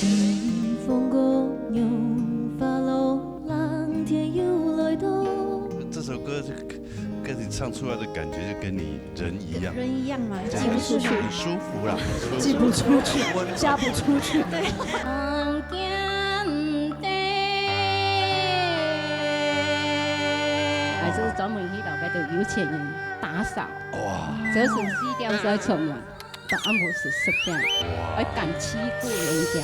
清风过牛发路，蓝天又来到。这首歌跟你唱出来的感觉就跟你人一样，人一样嘛，这寄不出去，很舒服啦，寄不出去，嫁不出去。对。这是专门去老街的有钱人打扫。哇！这是4点才出门，到暗晡是10点，还敢欺负人家。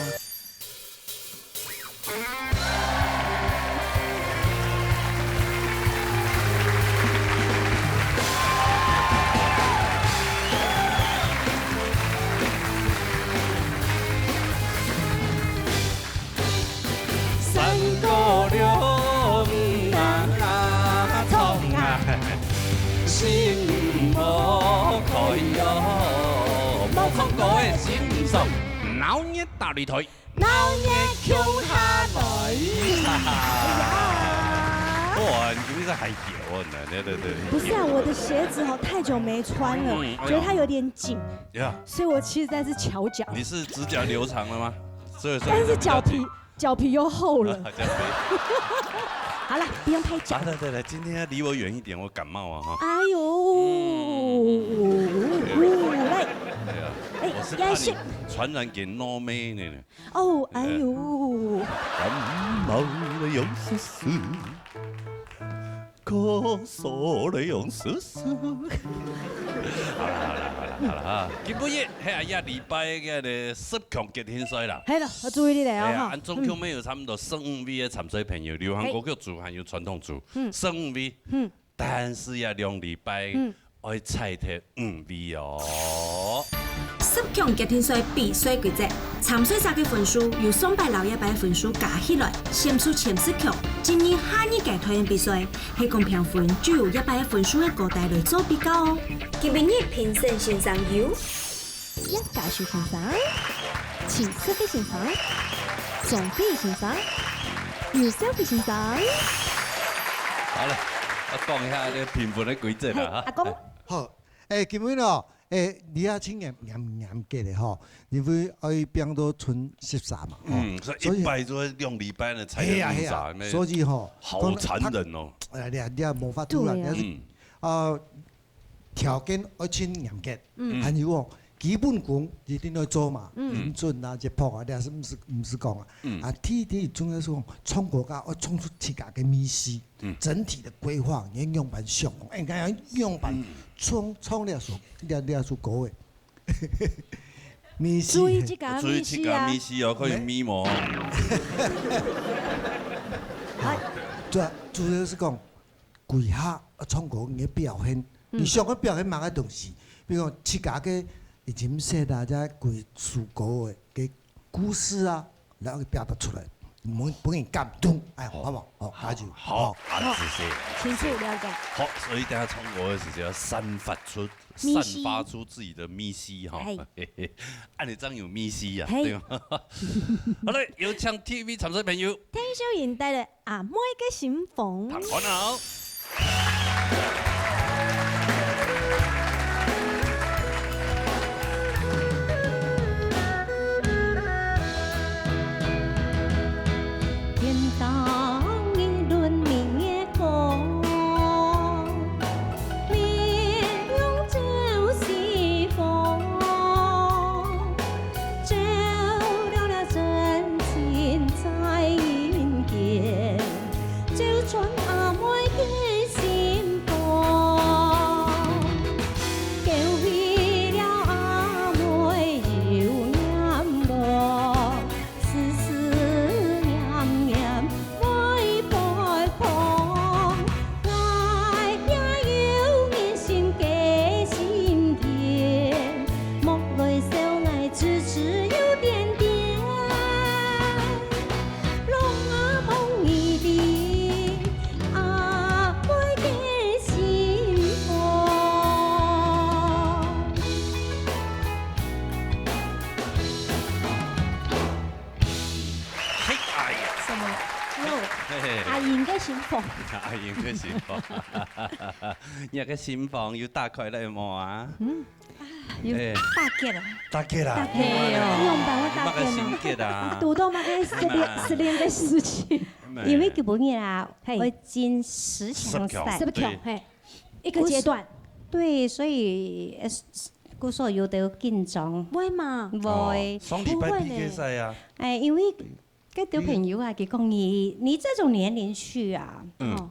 三姑娘。心无开哟，无看过的心上，闹热大擂台，闹热穷下来。哇，你今天在海游啊？对。不是啊，我的鞋子太久没穿了，觉得它有点紧，所以我其实在是翘脚。你是指甲留长了吗？但是脚皮又厚了。好了，不用拍脚。对，今天离我远一点，我感冒啊哈。哎呦，来，我是怕你传染给糯妹呢。哦，哎呦，感冒了用试试，咳嗽了用试试。好了哈，今晡日下礼拜个10强决天赛啦。系啦，我注意你来哦哈。按总共有差不多15位的参赛朋友，流行歌曲组还有传统组，15位。但是呀，2礼拜要猜题5位哦。10强决天赛比赛规则：参赛者嘅分数由上摆老一摆分数加起来，先出前10强。今年下一届推演比赛，系公评分就由一摆分数嘅高低来做比较哦。今晡日评审先生由一家属先生、前司的先生、总编先生、余小飞先生。好了，我讲一下呢评分的规则啦阿公。好，今日哦。你也请严格的吼，因為愛變到剩13嘛，所以100多2禮拜呢才有13，所以吼，好殘忍哦。你也冇法度啦，條件要請嚴格，還有哦，基本功一定要做嘛，音準啊、節拍啊，你係唔是講啊？第重要是講創國家要創出自家嘅秘思，整體的規劃，你樣板上，應該樣板創了數高嘅。秘思，注意這個秘思啊！秘思哦，可以咪模。主要是講規劃創國嘅表現，你想嘅表現某個東西，比如講自家嘅。已經寫大家幾首歌嘅故事啊，然後表達出來，不人感動，哎，好不好？好，那就好，謝謝。清楚了解。好，所以等下唱歌的時候要散發出自己的秘辛哈，按你這樣有秘辛呀，對嗎？好嘞，有請 TV 參賽朋友，聽小賢帶來阿妹嘅心房。唐安好。阿賢嘅心房，阿賢嘅心房，你嘅心房要打開嚟冇啊？要打結啊！打結啦！用吧，我打乜嘅心結 market 啊，读到嘛个失恋的事情，因为基本上啊，嘿我进10强赛是，不是跳？嘿，一个阶段，对，所以故说有得紧张，会嘛？会，双礼拜不会呢 PK 赛啊，因为个小朋友啊，佢讲你这种年龄去啊，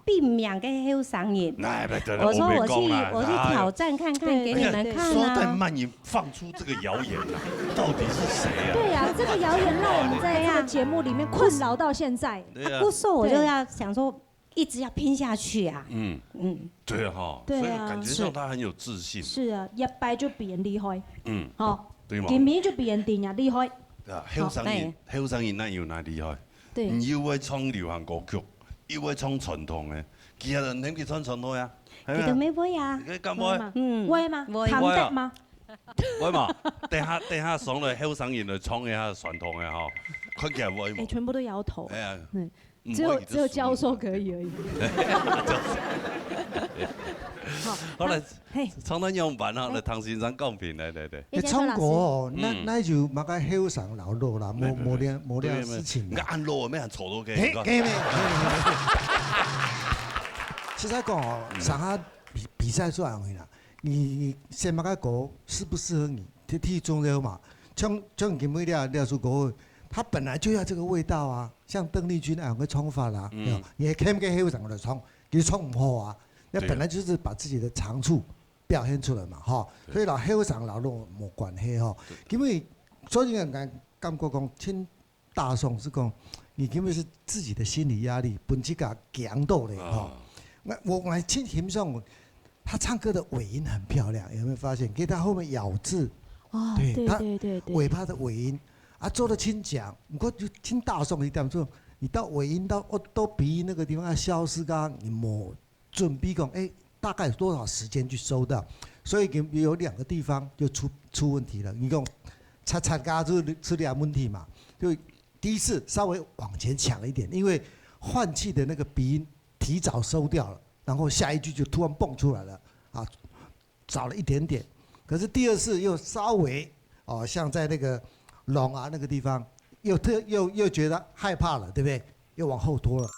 避免个后上瘾。那不得我说没我去讲啦我去挑战看看，给你们看说但啊。慢也放出这个谣言啊，到底是谁啊？对呀，这个谣言让我们在这个节目里面困扰到现在。对啊故说我就要想说，一直要拼下去啊。嗯，对哈，所以对啊感觉上他很有自信。是啊，一败就比人厉害，嗯，好，对嘛？见面就比人定呀厉害，对啊，后生人那有哪厉害？对。又会唱流行歌曲，又會唱傳統嘅，其實人哋佢唱傳統呀，佢都沒會啊。佢咁會，會嘛？會唐得嗎？會嘛？等下上嚟後生人嚟唱一下傳統嘅嗬，佢其實會哎，冇。全部都搖頭。哎呀，只有教授可以而已。好嚟嘿，唱得樣版啊！嚟唐先生講評嚟。你唱歌哦，那就嘛個後生老路啦，冇啲事情啦。眼路咩人坐到嘅？其實講哦，上下比賽出來啦，你先嘛個歌適不適合你，最重要嘛。像金妹廖叔歌，他本來就要這個味道啊。像鄧麗君那樣個唱法啦，也看個後生來唱，佢唱唔好啊。那本來就是把自己的長處表現出來嘛，哈，所以老後生老路冇關係哈。因為所以人感覺講聽大宋是講，你因為是自己的心理壓力，本自己強到嘞哈。我還聽欣賞他唱歌的尾音很漂亮，有沒有發現？給他後面咬字，對，他尾巴的尾音啊做得清講。不過就聽大宋一點說，你到尾音到鼻音那個地方要消失㗎，你冇。準備講，大概多少時間去收到？所以有2個地方就出問題了。你講擦嘎出2問題嘛？就第一次稍微往前搶了一點，因為換氣的那個鼻音提早收掉了，然後下一句就突然蹦出來了，啊，早了一點點。可是第2次又稍微像在那個龍啊那個地方，又覺得害怕了，對不對？又往後拖了。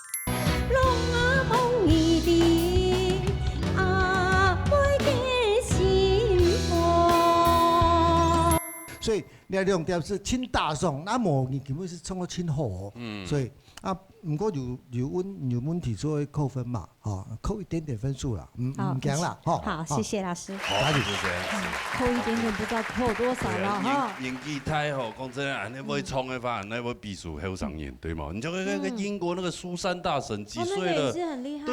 所以你2點是清大宋，那麼你根本是唱到清河，所以唔過有問題就會扣分嘛，扣一點點分數啦，唔講啦，好，謝謝老師。好，謝謝。扣一點點，不知道扣多少了哈。演技太好，講真啊，你會唱的話，那會比數後上演，對嗎？你就那個英國那個蘇珊大神幾歲了，對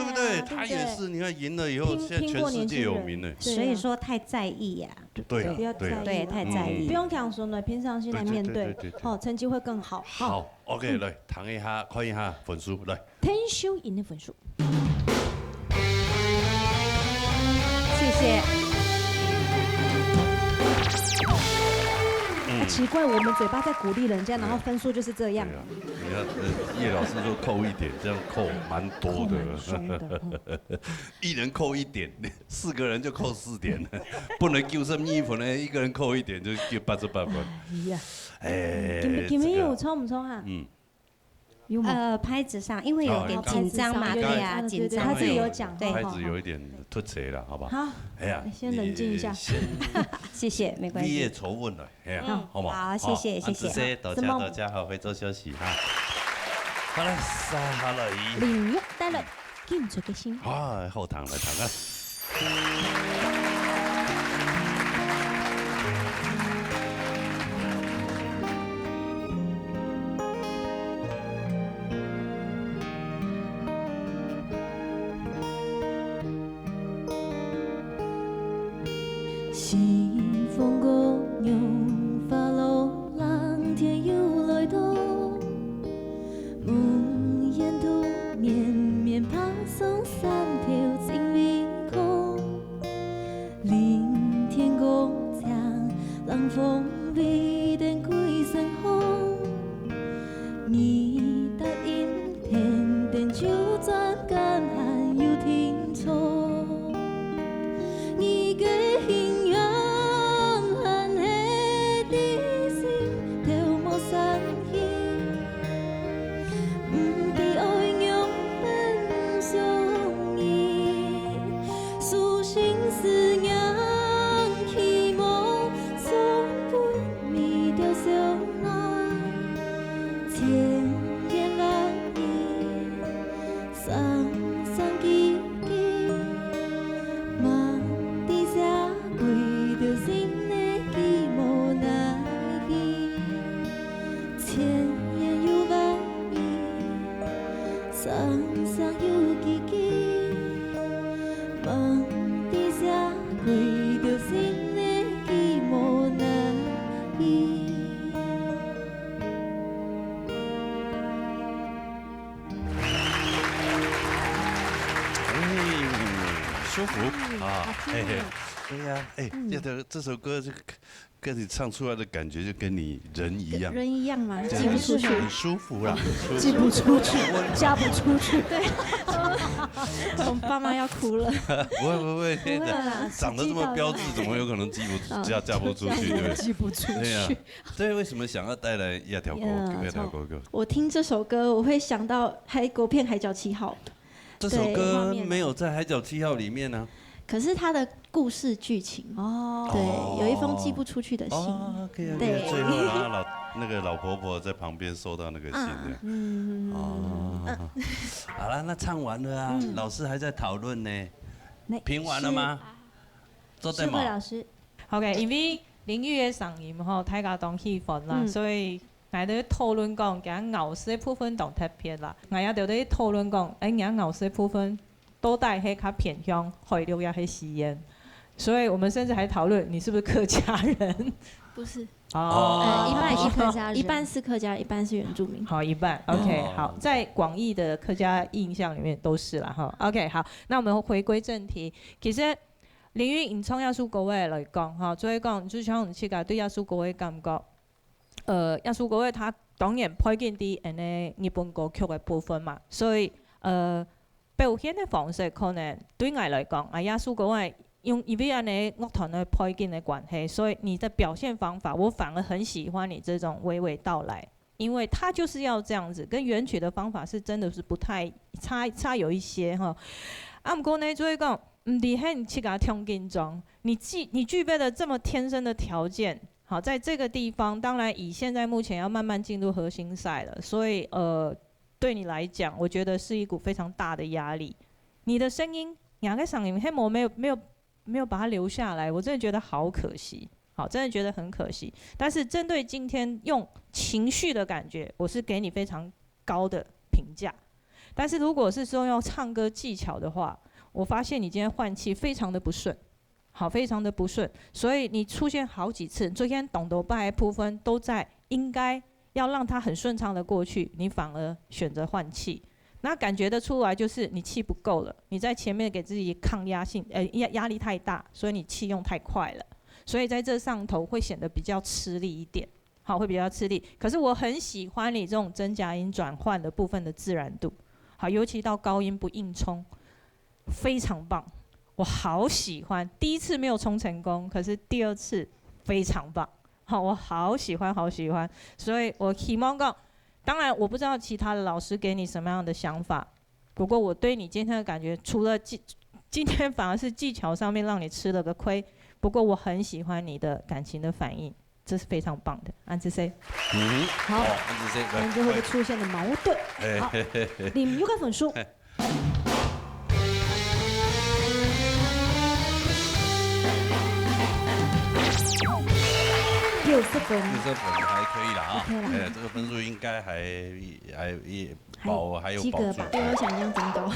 不對？他也是，你看贏了以後，現在全世界有名了。所以說太在意呀。對，不要在意，對，太在意。不用講說呢，平常心來面對，好，成績會更好。好，OK，來談一下，看一下分數，來。天秀贏的分數。謝謝。奇怪，我們嘴巴在鼓勵人家，然後分數就是這樣。你看，葉老師說扣1點，這樣扣蠻多的。一人扣1點，4個人就扣4點，不能90分1分呢，一個人扣1點就就88分。哎呀，你們有衝唔衝啊？拍子上因為有點緊張嘛，對呀，緊張。他自己有講，對，拍子有一點突兀了，好不好？好，哎呀，先冷靜一下。謝謝，沒關係。畢業籌問了，哎呀，好嗎？好，謝謝，謝謝。大家好，回座休息哈。好了，好了，領域帶來建築嘅心。啊，後堂來談啊。西風過陽花路，藍天又來到，夢魘圖綿綿爬上三條青微空，聆天共唱，冷風微電歸身紅，你答應天天就轉乾旱又停錯。你嘅形象很黑的心，透冇散現。双双又记起，梦伫这开着新的寂寞难依。舒服啊，嘿嘿，对呀，哎，这首歌跟你唱出来的感觉就跟你人一样，人一样嘛，这样寄不出去，很舒服啦，寄不出去，嫁不出去，对，我爸妈要哭了。不会，不会啦长得这么标致，怎么有可能嫁不出去？对不对？寄不出对呀去。，对，为什么想要带来亚条歌？亚条歌？我听这首歌，我会想到国片《海角七号》。这首对画面歌没有在《海角七号》里面呢。可是它的故事剧情哦，对，有一封寄不出去的信。哦，OK，对最后然后那个老婆婆在旁边收到那个信的。哦，好了，那唱完了啊，老师还在讨论呢。评完了吗？做对吗？老师，好嘅，因為林玉嘅聲音吼太過當氣氛啦，所以我哋討論講，今日牛屎部分當特別啦，我也就喺討論講，今日牛屎部分都帶係較偏向海陸也係西煙，所以我們甚至還討論你是不是客家人？不是，哦，一半是客家人，一半是原住民。好，一半 ，OK， 好，在廣義的客家印象裡面都是啦，哈 ，OK， 好，那我們回歸正題，其實林玉瑩從亞蘇國話來講，哈，所以講就像自己對亞蘇國嘅感覺，亞蘇國話它當然配緊啲日本歌曲嘅部分嘛，所以表現嘅方式可能對我來講，亞蘇國話因為安尼樂團嘅配緊嘅關係，所以你的表現方法，我反而很喜歡你這種娓娓道來，因為他就是要這樣子，跟原曲的方法是真的是不太差有一些哈。啊，不過呢，就會講，唔係喺去給他跳緊裝，你具備了這麼天生的條件，好，在這個地方，當然以現在目前要慢慢進入核心賽了，所以對你來講，我覺得是一股非常大的壓力。你的聲音，兩個聲音，黑魔沒有把它留下來，我真的覺得好可惜，好，真的覺得很可惜。但是針對今天用情緒的感覺，我是給你非常高的評價。但是如果是說要唱歌技巧的話，我發現你今天換氣非常的不順，好，非常的不順，所以你出現好幾次，昨天懂得拜部分都在應該要讓它很順暢的過去，你反而選擇換氣。那感覺得出來，就是你氣不夠了，你在前面給自己抗壓性，壓力太大，所以你氣用太快了，所以在這上頭會顯得比較吃力一點，好，會比較吃力。可是我很喜歡你這種真假音轉換的部分的自然度，好，尤其到高音不硬衝，非常棒，我好喜歡。第一次沒有衝成功，可是第二次非常棒，好，我好喜歡，好喜歡，所以我希望講。當然，我不知道其他的老師給你什麼樣的想法。不過我對你今天的感覺，除了今天反而是技巧上面讓你吃了個虧。不過我很喜歡你的感情的反應，這是非常棒的。安之 C， 好，安之 C， 看最後會出現的矛盾。好，林玉嘅分數。60分還可以啦啊，這個分數應該還有保住，比我想象中高。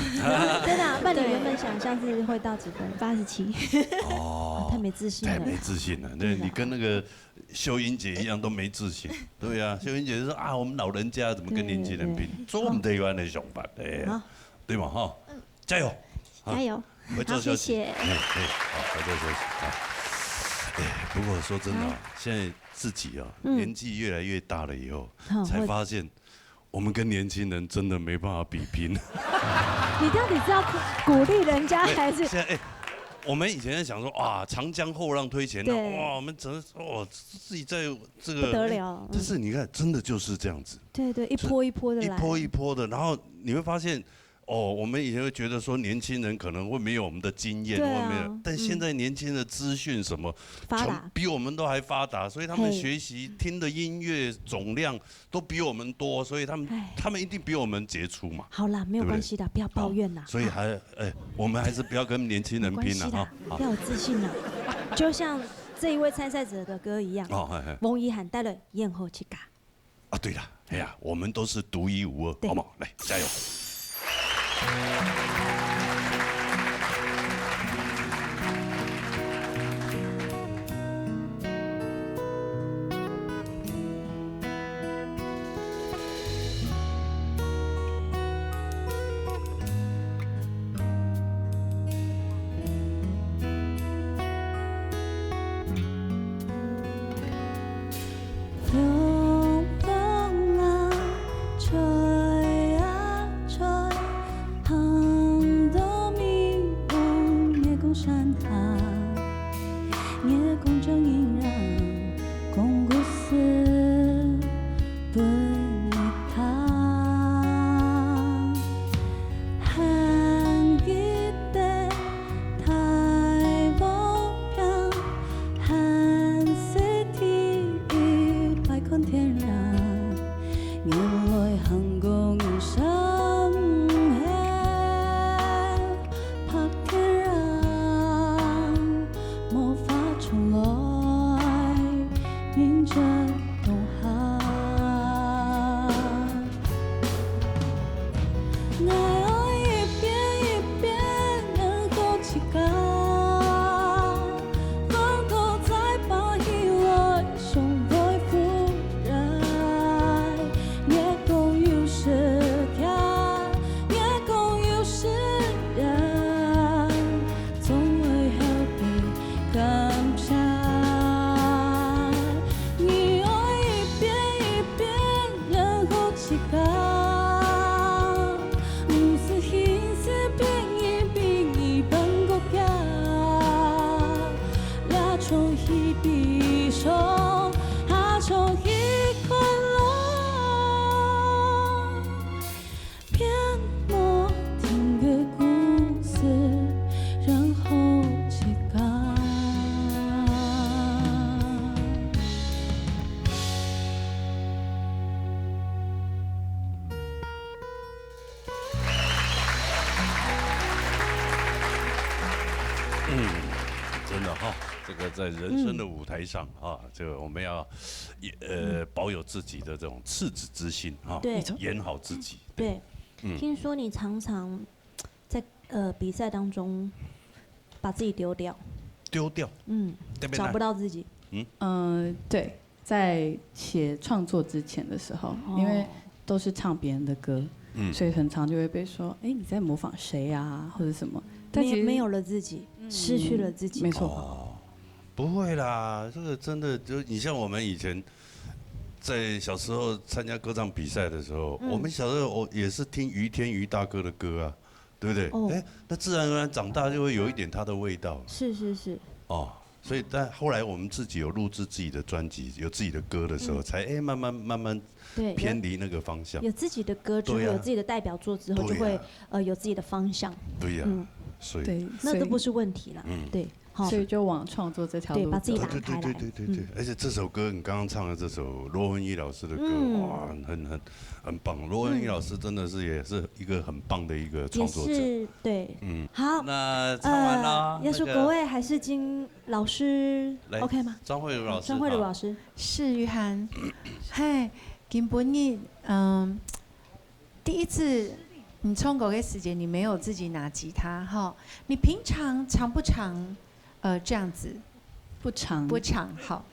真的，那你原本想象是會到幾分？87。哦，太沒自信了。太沒自信了，對，你跟那個秀英姐一樣都沒自信。對呀，秀英姐就說啊，我們老人家怎麼跟年輕人比？做我們台灣的想法，對嘛哈？加油！加油！回座休息。謝謝。好，回座休息。不過說真的，現在自己年紀越來越大了以後，才發現我們跟年輕人真的沒辦法比拼。你到底是要鼓勵人家還是？現在我們以前在想說哇，長江後浪推前浪，哇，我們整哇自己在這個不得了。但是你看，真的就是這樣子。對對，一波一波的來。一波一波的，然後你會發現。哦，我們以前會覺得說年輕人可能會沒有我們的經驗，但現在年輕人的資訊什麼，比我們都還發達，所以他們學習聽的音樂總量都比我們多，所以他們一定比我們傑出嘛。好啦，沒有關係的，不要抱怨啦。所以我們還是不要跟年輕人拼了哈，要有自信啦。就像這一位參賽者的歌一樣，王一涵帶了燕後去嘎。啊，對了，哎呀，我們都是獨一無二，好嗎？來，加油！风风啊，吹啊吹，很多迷雾夜空山海，夜空中依然空故事对你谈，寒一代太无평寒色地百款天然，原来韩国人生黑拍天然，魔法重来，迎着东海。爱一遍一遍，然后乞丐，风头再把依赖送回复燃，夜空有时看，夜空有时然，总会和你感慨。你爱一遍一遍，然后乞丐。唔是形式变一变一般国家，也从一笔手，也从一块落，变莫听个故事，然后乞丐。真的哈，这个在人生的舞台上啊，这个我们要保有自己的这种赤子之心啊，对演好自己。对，听说你常常在比赛当中把自己丢掉，丢掉，找不到自己。对，在写创作之前的时候，因为都是唱别人的歌，所以很常就会被说，哎，你在模仿谁啊，或者什么。但其实没有了自己，失去了自己。没错。不会啦，这个真的就你像我们以前在小时候参加歌唱比赛的时候，我们小时候也是听于天于大哥的歌啊，对不对？哎，那自然而然长大就会有一点他的味道。是是是。哦，所以但后来我们自己有录制自己的专辑，有自己的歌的时候，才慢慢偏离那个方向。有自己的歌之后，有自己的代表作之后，就会有自己的方向。对呀，所以对，那都不是问题了。对。所以就往创作这条路，对，把自己打开来。对，而且这首歌你刚刚唱的这首罗文怡老师的歌，哇，很棒。罗文怡老师真的是也是一个很棒的一个创作者。也是对，好，那唱完了，要说国卫还是金老师 ，OK 吗？张慧茹老师，张慧茹老师是于涵，嗨，金本日，第一次你唱歌的时间，你没有自己拿吉他哈，你平常常不常？这样子，不长，好。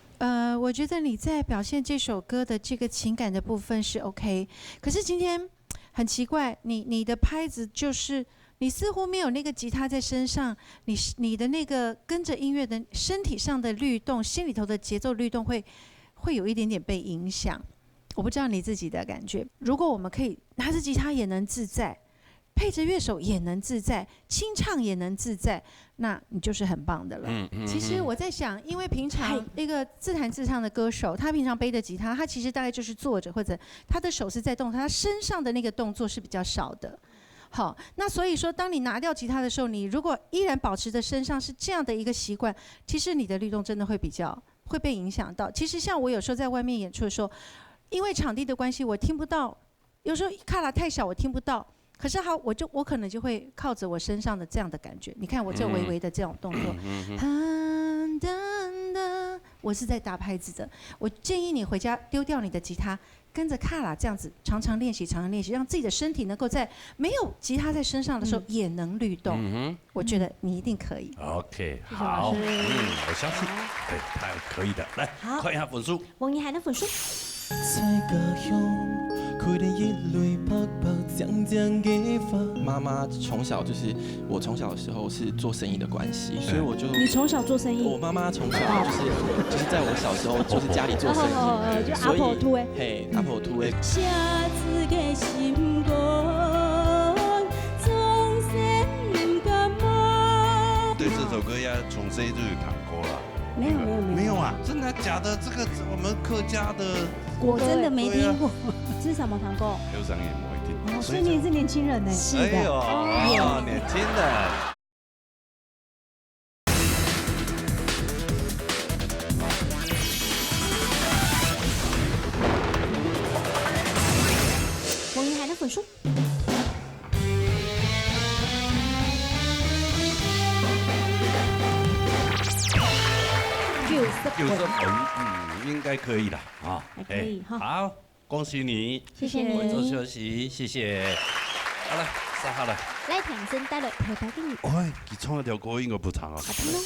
我觉得你在表现这首歌的这个情感的部分是 OK， 可是今天很奇怪，你的拍子就是你似乎没有那个吉他在身上，你的那个跟着音乐的身体上的律动，心里头的节奏律动会有一点点被影响。我不知道你自己的感觉。如果我们可以拿着吉他也能自在。配着乐手也能自在，清唱也能自在，那你就是很棒的了。其实我在想，因为平常一个自弹自唱的歌手，他平常背的吉他，他其实大概就是坐着，或者他的手是在动，他身上的那个动作是比较少的。好，那所以说，当你拿掉吉他的时候，你如果依然保持着身上是这样的一个习惯，其实你的律动真的会被影响到。其实像我有时候在外面演出的时候，因为场地的关系，我听不到，有时候卡拉太小，我听不到。可是好，我可能就会靠着我身上的这样的感觉，你看我这微微的这种动作，我是在打拍子的。我建议你回家丢掉你的吉他，跟着卡拉这样子常常练习，让自己的身体能够在没有吉他在身上的时候也能律动。我觉得你一定可以。OK， 好，我相信，对，他可以的。来，看一下分数。王怡涵的分数。在家乡，可能一泪白白渐渐激发。妈妈从小就是我从小的时候是做生意的关系，所以我就你从小做生意？我妈妈从小就是在我小时候就是家里做生意，就阿婆土的。嘿，阿婆土的。写字的心肝，总是不甘吗？对这首歌要从 C 就有弹过了。没有啊，真的假的？这个我们客家的，我真的没听过。这是什么糖果？刘长也不会听。所以你也是年轻人呢。是的。哎呦，年轻人。王怡涵的分数。90分，应该可以的啊。还可以哈。好，恭喜你，谢谢你。回座休息，谢谢。好了，上好了。来，掌声带了头发给你。喂，你唱那条歌应该不长啊。好听哦。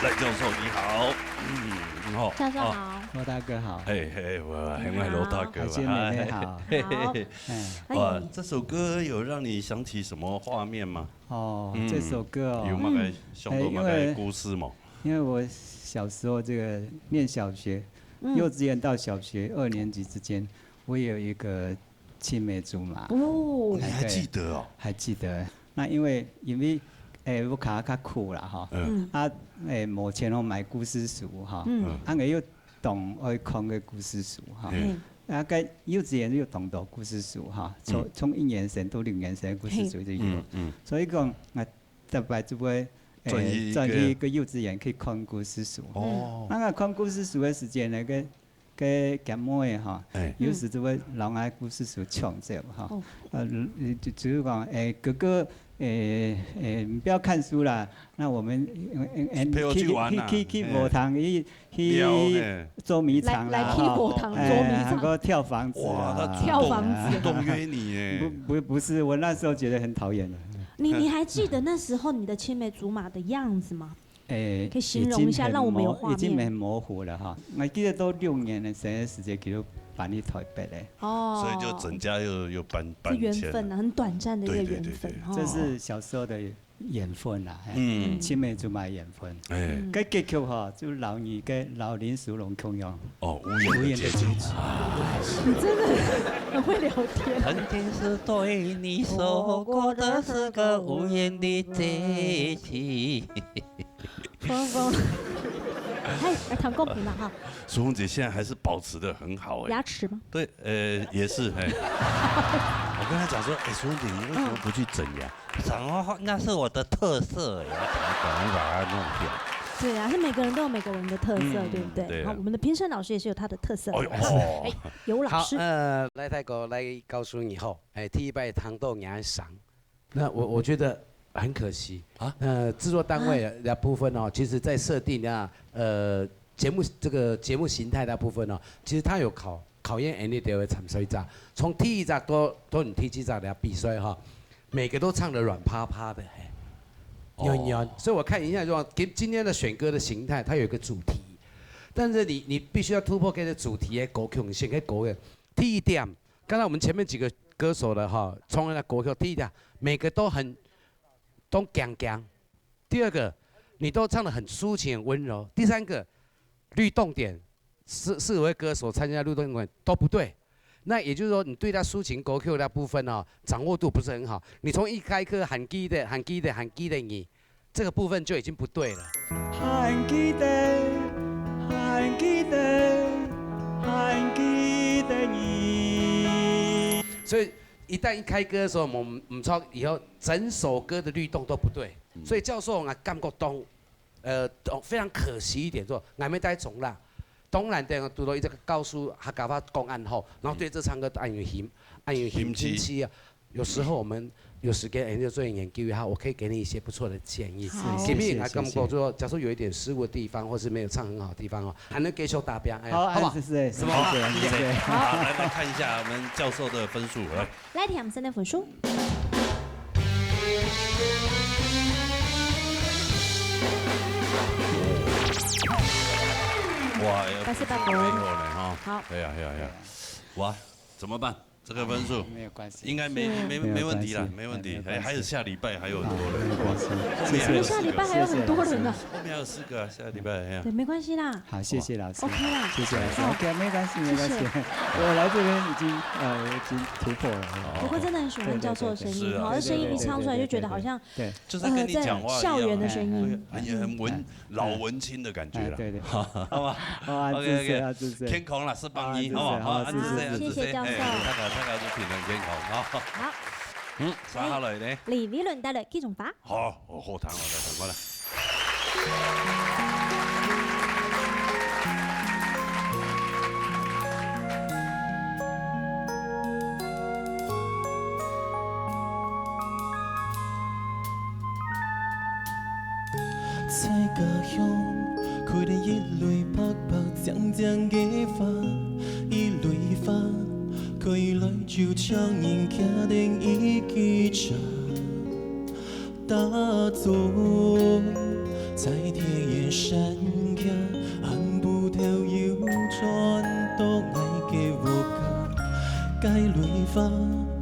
赖教授你好，你好，教授好，罗大哥好，我很爱罗大哥，海鲜妹妹好，哇，这首歌有让你想起什么画面吗？哦，这首歌哦，有嘛个想到嘛个故事嘛？因为我小时候这个念小学，幼稚园到小学2年级之间，我也有一个青梅竹马。哦，你还记得哦？还记得。那因为我卡较苦啦哈，无钱哦买故事书哈，又懂爱看个故事书哈，个幼稚园又懂故事书哈，从1年生到6年生的故事书就有，所以讲特别就会转去一个幼稚园去看故事书。哦，看故事书的时间跟咸妹哈，有时就会老爱故事书抢走哈。只有讲哥哥不要看书啦，那我们陪我去玩啦，去舞堂去捉迷藏啦，来去舞堂捉迷藏，还有跳房子啊，跳房子，动约你哎，不是，我那时候觉得很讨厌的。你还记得那时候你的青梅竹马的样子吗？可以形容一下，让我们有画面。已经很模糊了哈，我记得都6年的时间，叫做搬去台北嘞。所以就整家又搬是缘分啊，很短暂的一个缘分。这是小时候的缘分啦，青梅竹马缘分。个结局哈，就老女跟老林淑龙共用。无言的结局。你真的很会聊天。曾经是对你说过的是个无言的结局。峰，来谈公平了哈。淑凤姐现在还是保持得很好哎。牙齿吗？对，也是哎。我跟她讲说，淑凤姐你为什么不去整牙？那是我的特色，要赶快把它弄掉。对啊，是每个人都有每个人的特色，对不对？好，我们的评审老师也是有他的特色。尤老师。来泰国来告诉你后，第一拜糖豆牙赏，那我觉得。很可惜啊，制作单位的部分哦，其实在设定节目形态的部分哦，其实它有考验人力的参赛者，从第一集到你第几集的比赛哈，每个都唱得软趴趴的，所以我看一下说，今天的选歌的形态，它有一个主题，但是你必须要突破这个主题的歌曲性，跟歌的第一点，刚才我们前面几个歌手的哈，从那歌曲第一点，每个都强强。第二个，你都唱得很抒情、很温柔。第三个，律动点4位歌手参加律动点都不对。那也就是说，你对他抒情歌曲那部分哦，掌握度不是很好。你从一开歌喊记得你，这个部分就已经不对了。喊记得你。所以。一旦一开歌的时候，我们唔错，以后整首歌的律动都不对，所以教授我感觉非常可惜一点，说俺没带重啦。当然的，拄到一个告诉客家话讲案后，然后对这唱歌按有兴趣啊。有时候我们有时间研究做研究一下，我可以给你一些不错的建议。给你来感觉说，假如有一点失误的地方，或是没有唱很好的地方哦，还能继续达标。好不好？是什么？好，来看一下我们教授的分数。来听我们现在分数。哇，88分。好。哎呀，哇，怎么办？这个分数没有关系，应该没问题啦，没问题。还有下礼拜还有很多人，没关系。下礼拜还有很多人呢。后面还有4个，下礼拜。对，没关系啦。好，谢谢老师。OK 啦，谢谢老师。OK， 没关系。我来这边已经突破了。不过真的很喜欢教授的声音，好，声音一唱出来就觉得好像就在跟你讲话校园的声音，很老文青的感觉了。对，好吧。OK， 天空了481，好，谢谢教授。大家都平安健康，好。刷下來咧。李偉倫帶來幾種法。好，我好彈我嘅，過來。在家鄉，佢哋一類白白淨淨嘅花，一類花。可以來就將人家定一記着打坐在田野山崖，看不到腰轉都愛給我㗎，該類花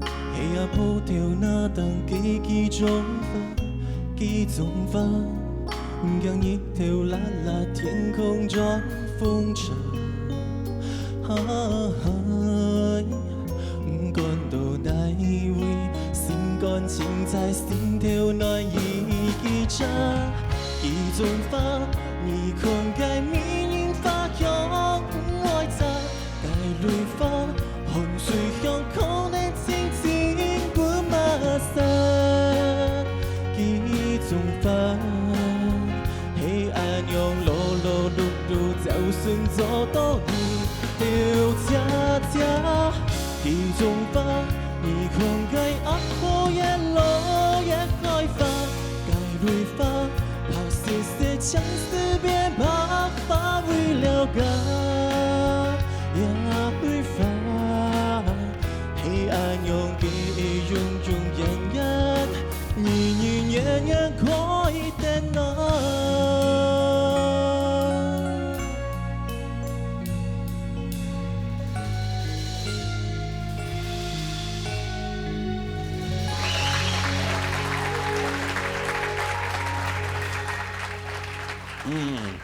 係呀破掉那當幾種花，讓一條辣辣天空轉風箏。感到大會心甘情在心跳內一着一種花，你空該命運發向愛着該類花，洪水向可能輕輕不馬上一種花，黑暗用碌碌碌碌就算走到你。着恰恰一种吧，你空该阿婆也落也开发，该瑞发，好些些相思别白发为了个也瑞发，黑暗用给永永远远，你远远可以等我。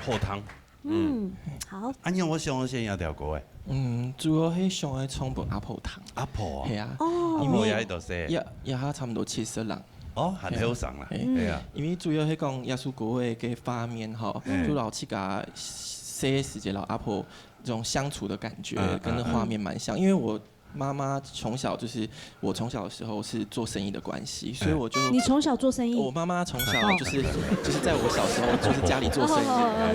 后汤。好。我想先要条歌诶。主要是想要创办阿婆汤。阿婆啊。系啊。因为也度说。也下差不多70人。哦，很好上啦。系啊。因为主要是讲耶稣国嘅画面吼，就老七家写时节老阿婆这种相处的感觉，跟那画面蛮像。因为我妈妈从小就是我从小的时候是做生意的关系，所以我就你从小做生意？我妈妈从小就是在我小时候就是家里做生意，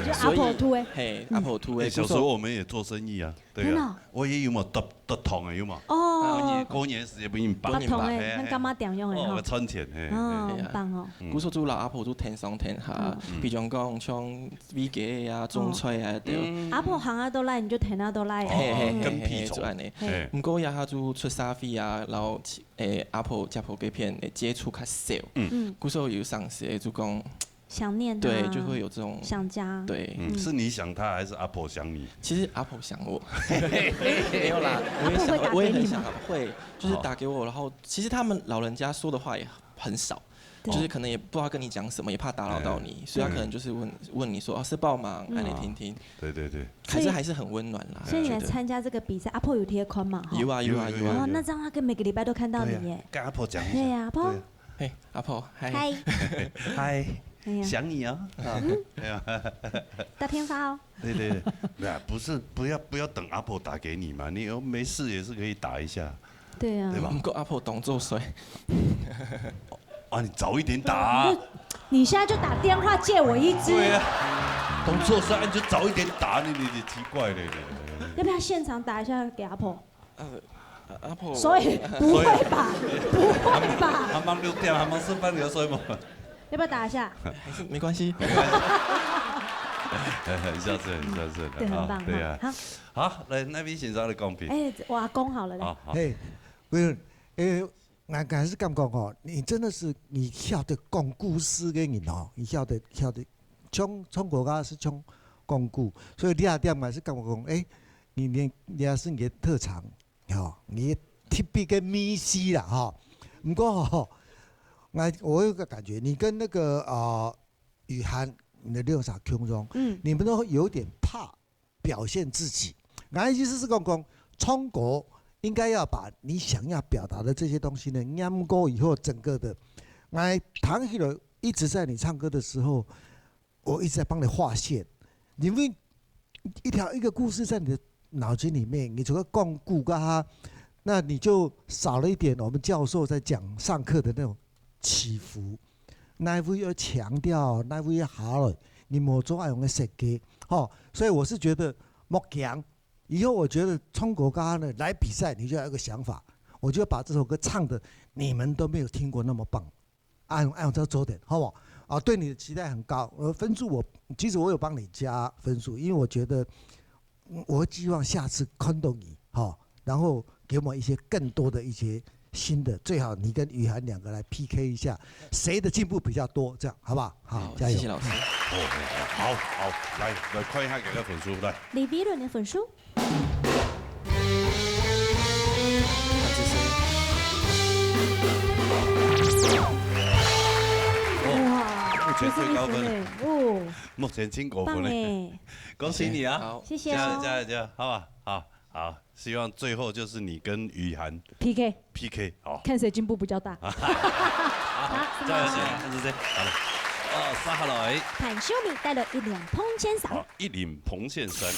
就阿婆兔诶，嘿阿婆兔诶。小时候我们也做生意啊，对啊，我也有冇得糖的有冇？哦，过年时也不用包。得糖诶，那干妈点用诶哦，赚钱诶。哦，很棒哦。古时做老阿婆做天上天下，比如讲像米粿啊、中菜啊对。阿婆行啊都来，你就天啊都来。跟屁做安尼。唔过也下做出沙飞啊，然后阿婆家婆这片接触较少。古时候有上司就讲。想念他，对，就会有这种想家。对，是你想他还是阿婆想你？其实阿婆想我，没有啦，我也很想，会就是打给我，然后其实他们老人家说的话也很少，就是可能也不知道跟你讲什么，也怕打扰到你，所以他可能就是问你说是帮忙，让你听听。对对对，还是很温暖啦。所以你来参加这个比赛，阿婆有贴宽嘛？有啊。哦，那这样他跟每个礼拜都看到你耶。跟阿婆讲一下。对呀，阿婆。嘿，阿婆，嗨。嗨。想你啊！对啊，打电话哦。对，不是不要等阿婆打给你嘛，你没事也是可以打一下。对啊，对吧？不过阿婆动作衰。啊，你早一点打。你现在就打电话借我一支。对啊，动作衰你就早一点打，你奇怪了。要不要现场打一下给阿婆？阿婆。所以不会吧？不会吧？还忙6点，还忙吃饭，你要睡吗？要不要打一下？还是没关系。很孝顺，很孝顺。对，很棒。对啊。好，来那边先生的公平。我阿公好了嘞。嘿，我还是咁讲哦，你真的是你晓得讲故事嘅人哦，你晓得唱国家是唱讲故，所以你阿点还是咁讲，你也是你的特长，你特别嘅秘师啦，不过我有个感觉，你跟那个雨涵，你的六傻空中，你们都有点怕表现自己。我意思是讲，中国应该要把你想要表达的这些东西呢，念过以后，整个的，我唐起来一直在你唱歌的时候，我一直在帮你划线，因为一个故事在你的脑筋里面，你除了讲故噶，那你就少了一点我们教授在上课的那种。起伏，那位要强调，那位要好了，你冇做爱用嘅设计，所以我是觉得莫强。以后我觉得中国家呢来比赛，你就要有一个想法，我就要把这首歌唱的你们都没有听过那么棒，按照走点，好不好？对你的期待很高，分数其实我有帮你加分数，因为我觉得我希望下次看到你，然后给我们一些更多的一些。新的最好你跟雨涵2个来 PK 一下，谁的进步比较多？这样好不好？好，加油！谢谢老师。好，来看一下给个分数来。李比伦的分数。哇，目前最高分哦，目前进5分嘞，恭喜你啊！好，谢谢。加油，好吧，好，希望最后就是你跟雨涵 PK， 好，看谁进步比较大。好，加油，就是这，好了，杀下來。潘秀敏帶了1輛碰線衫。好，1領蓬線衫。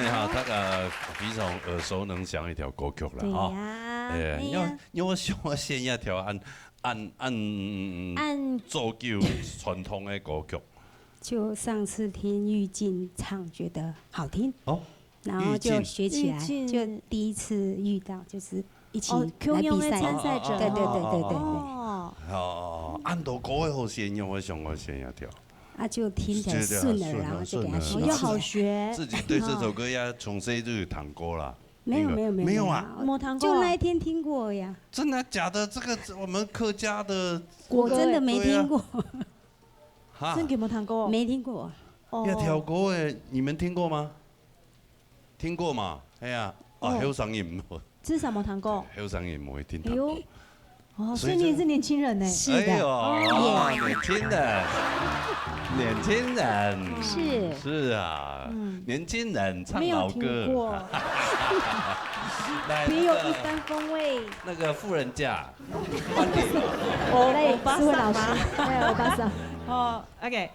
为哈，大家非常耳熟能详一条歌曲了哈。对呀，因为我想我先一条按做旧传统的歌曲。就上次听玉静唱，觉得好听哦，然后就学起来，就第一次遇到，就是一起来比赛参赛者。对。哦，按到歌的好先用，我想我先一条。啊，就听起来顺耳，然后就给他学起来。又好学。自己对这首歌要从小就有弹过啦。没有啊，没弹过，就那一天听过呀。真的假的？这个我们客家的，我真的没听过。真给没弹过？没听过。要跳歌诶，你们听过吗？听过嘛？哎呀，啊，后生人至少没弹过。后生人不会听。哎呦，所以你也是年轻人呢。是的。哎呦，年轻人。是啊，年轻人唱老歌。别有一番风味。那个富人家。欧巴桑吗？对，欧巴桑。哦 ，OK，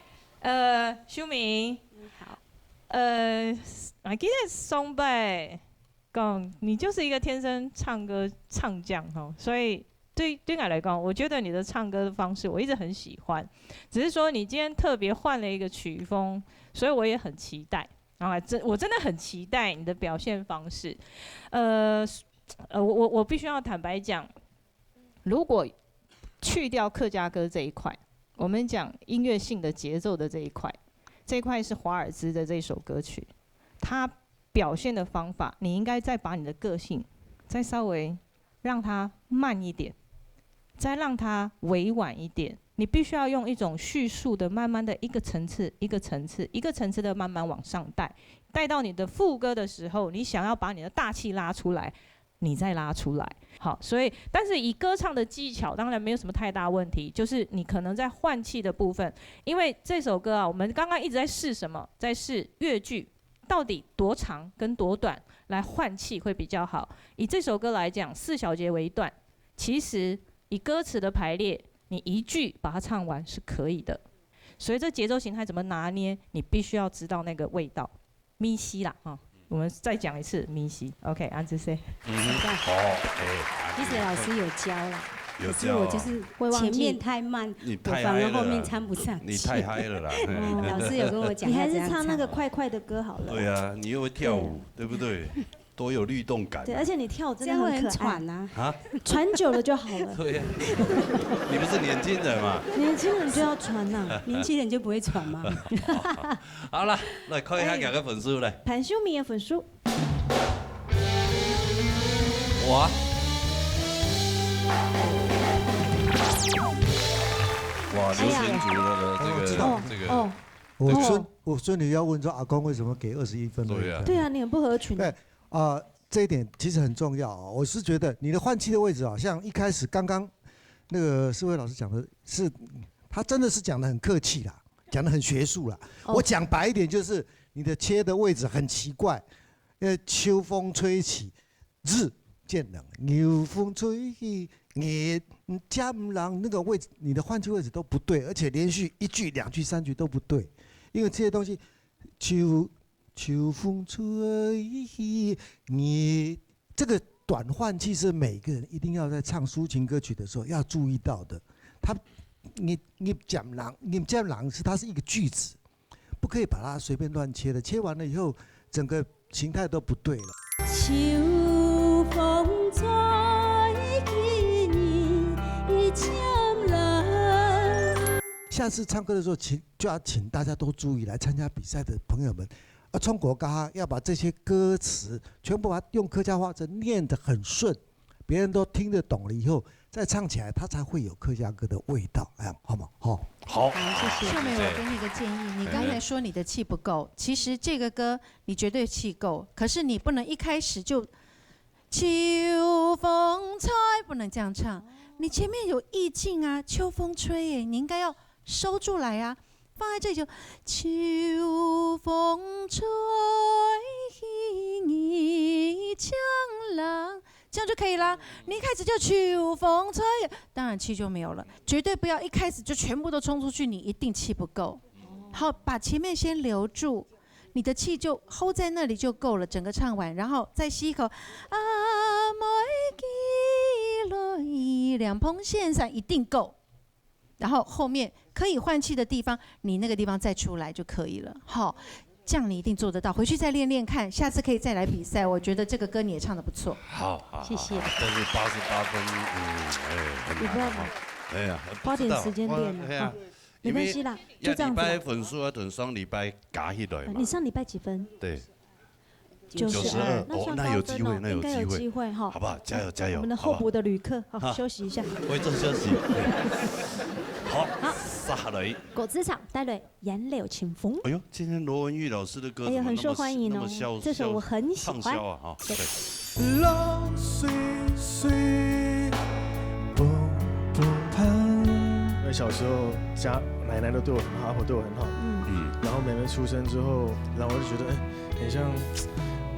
秀明，好，我记得松柏讲，你就是一个天生唱歌唱将哈，所以对我来讲，我觉得你的唱歌的方式我一直很喜欢，只是说你今天特别换了一个曲风，所以我也很期待，然后我真的很期待你的表现方式，我必须要坦白讲，如果去掉客家歌这一块。我们讲音乐性的节奏的这一块是华尔兹的这首歌曲，它表现的方法，你应该再把你的个性再稍微让它慢一点，再让它委婉一点。你必须要用一种叙述的，慢慢的一个层次一个层次的慢慢往上带到你的副歌的时候，你想要把你的大气拉出来。你再拉出来，好，所以但是以歌唱的技巧，当然没有什么太大问题，就是你可能在换气的部分，因为这首歌啊，我们刚刚一直在试什么，在试乐句到底多长跟多短来换气会比较好。以这首歌来讲，4小节为一段，其实以歌词的排列，你一句把它唱完是可以的。所以这节奏形态怎么拿捏，你必须要知道那个味道，咪西啦哈。我们再讲一次咪西 ，OK， 安之 C。其实老师有教啦，可是我就是前面太慢，我反而后面唱不上去。你太嗨了啦！老师有跟我讲，你还是唱那个快快的歌好了。对啊，你又会跳舞，对不对？多有律动感。对，而且你跳舞真的很可爱啊！传久了就好了。对呀，你不是年轻人嘛？年轻人就要传呐，年轻人就不会传吗？好了，来看一下两个粉丝来。潘秀明的粉丝。哇！哇，流行组的这个。我孙女要问说，阿公为什么给21分？对啊，你很不合群。对这一点其实很重要啊。我是觉得你的换气的位置啊，像一开始刚刚那个世辉老师讲的是，他真的是讲的很客气啦，讲的很学术啦。我讲白一点就是，你的切的位置很奇怪，秋风吹起，日渐冷，牛风吹起，你江郎那个位置，你的换气位置都不对，而且连续1句、2句、3句都不对，因为这些东西，秋风吹起，你这个短换气是每个人一定要在唱抒情歌曲的时候要注意到的。你讲郎是它是一个句子，不可以把它随便乱切的，切完了以后整个形态都不对了。秋风吹起你江郎。下次唱歌的时候，就要请大家都注意，来参加比赛的朋友们。冲国家要把这些歌词全部把它用客家话念得很顺，别人都听得懂了以后，再唱起来，它才会有客家歌的味道，好吗？好，谢谢。秀美，我给你个建议，你刚才说你的气不够，其实这个歌你绝对气够，可是你不能一开始就秋风吹，不能这样唱，你前面有意境啊，秋风吹，你应该要收住来啊。放在这里就秋风吹起你江郎，这样就可以了。你一开始就秋风吹，当然气就没有了。绝对不要一开始就全部都冲出去，你一定气不够。好，把前面先留住，你的气就 hold 在那里就够了，整个唱完，然后再吸一口啊，两蓬线上一定够。然后后面可以换气的地方，你那个地方再出来就可以了。好，这样你一定做得到。回去再练练看，下次可以再来比赛。我觉得这个歌你也唱得不错。好，谢谢。但是88分，很难。哎呀，花点时间练了。没关系啦，就这样子。礼拜分数要等双礼拜加起来嘛。你上礼拜几分？对。92，那有机会，那应该有机会哈。好不好？加油加油！我们的候补的旅客，好休息一下。我一阵休息。好，下来。果子场带来杨柳清风。哎呦，今天罗文玉老师的歌，哎呀，很受欢迎哦。这首我很喜欢。对。浪水水不盼。因为小时候奶奶都对我很好，阿婆对我很好。然后妹妹出生之后，然后我就觉得很像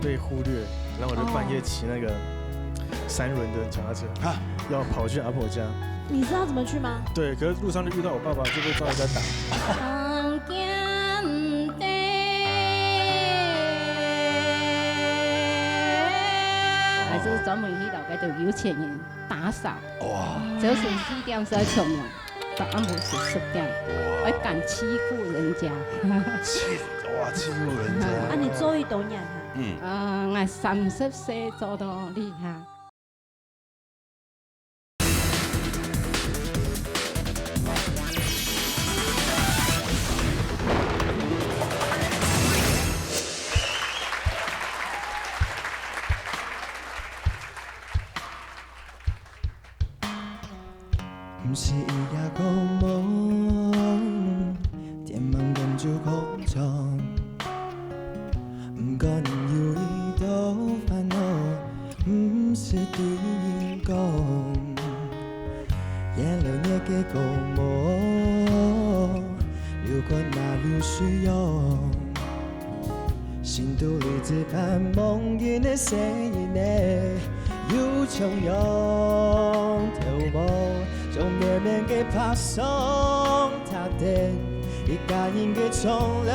被忽略，然后我就半夜骑那个3轮的脚踏车，要跑去阿婆家。你知道怎么去吗？对，可是路上就遇到我爸爸，就被抓人家打。还是专门去老街就有钱人打扫。哇！早晨4点才出门，到暗晡10点，我敢欺负人家。欺负人家。啊，你做一多年哈？我30歲做到厲害。不是伊也讲梦，天茫人就空中，不过你有伊都烦恼，不是对伊讲，眼泪也给讲梦，流过那流水涌，心肚里只盼梦见的声音呢，有汹涌跳舞。从绵绵嘅拍松，他的一家人嘅从容，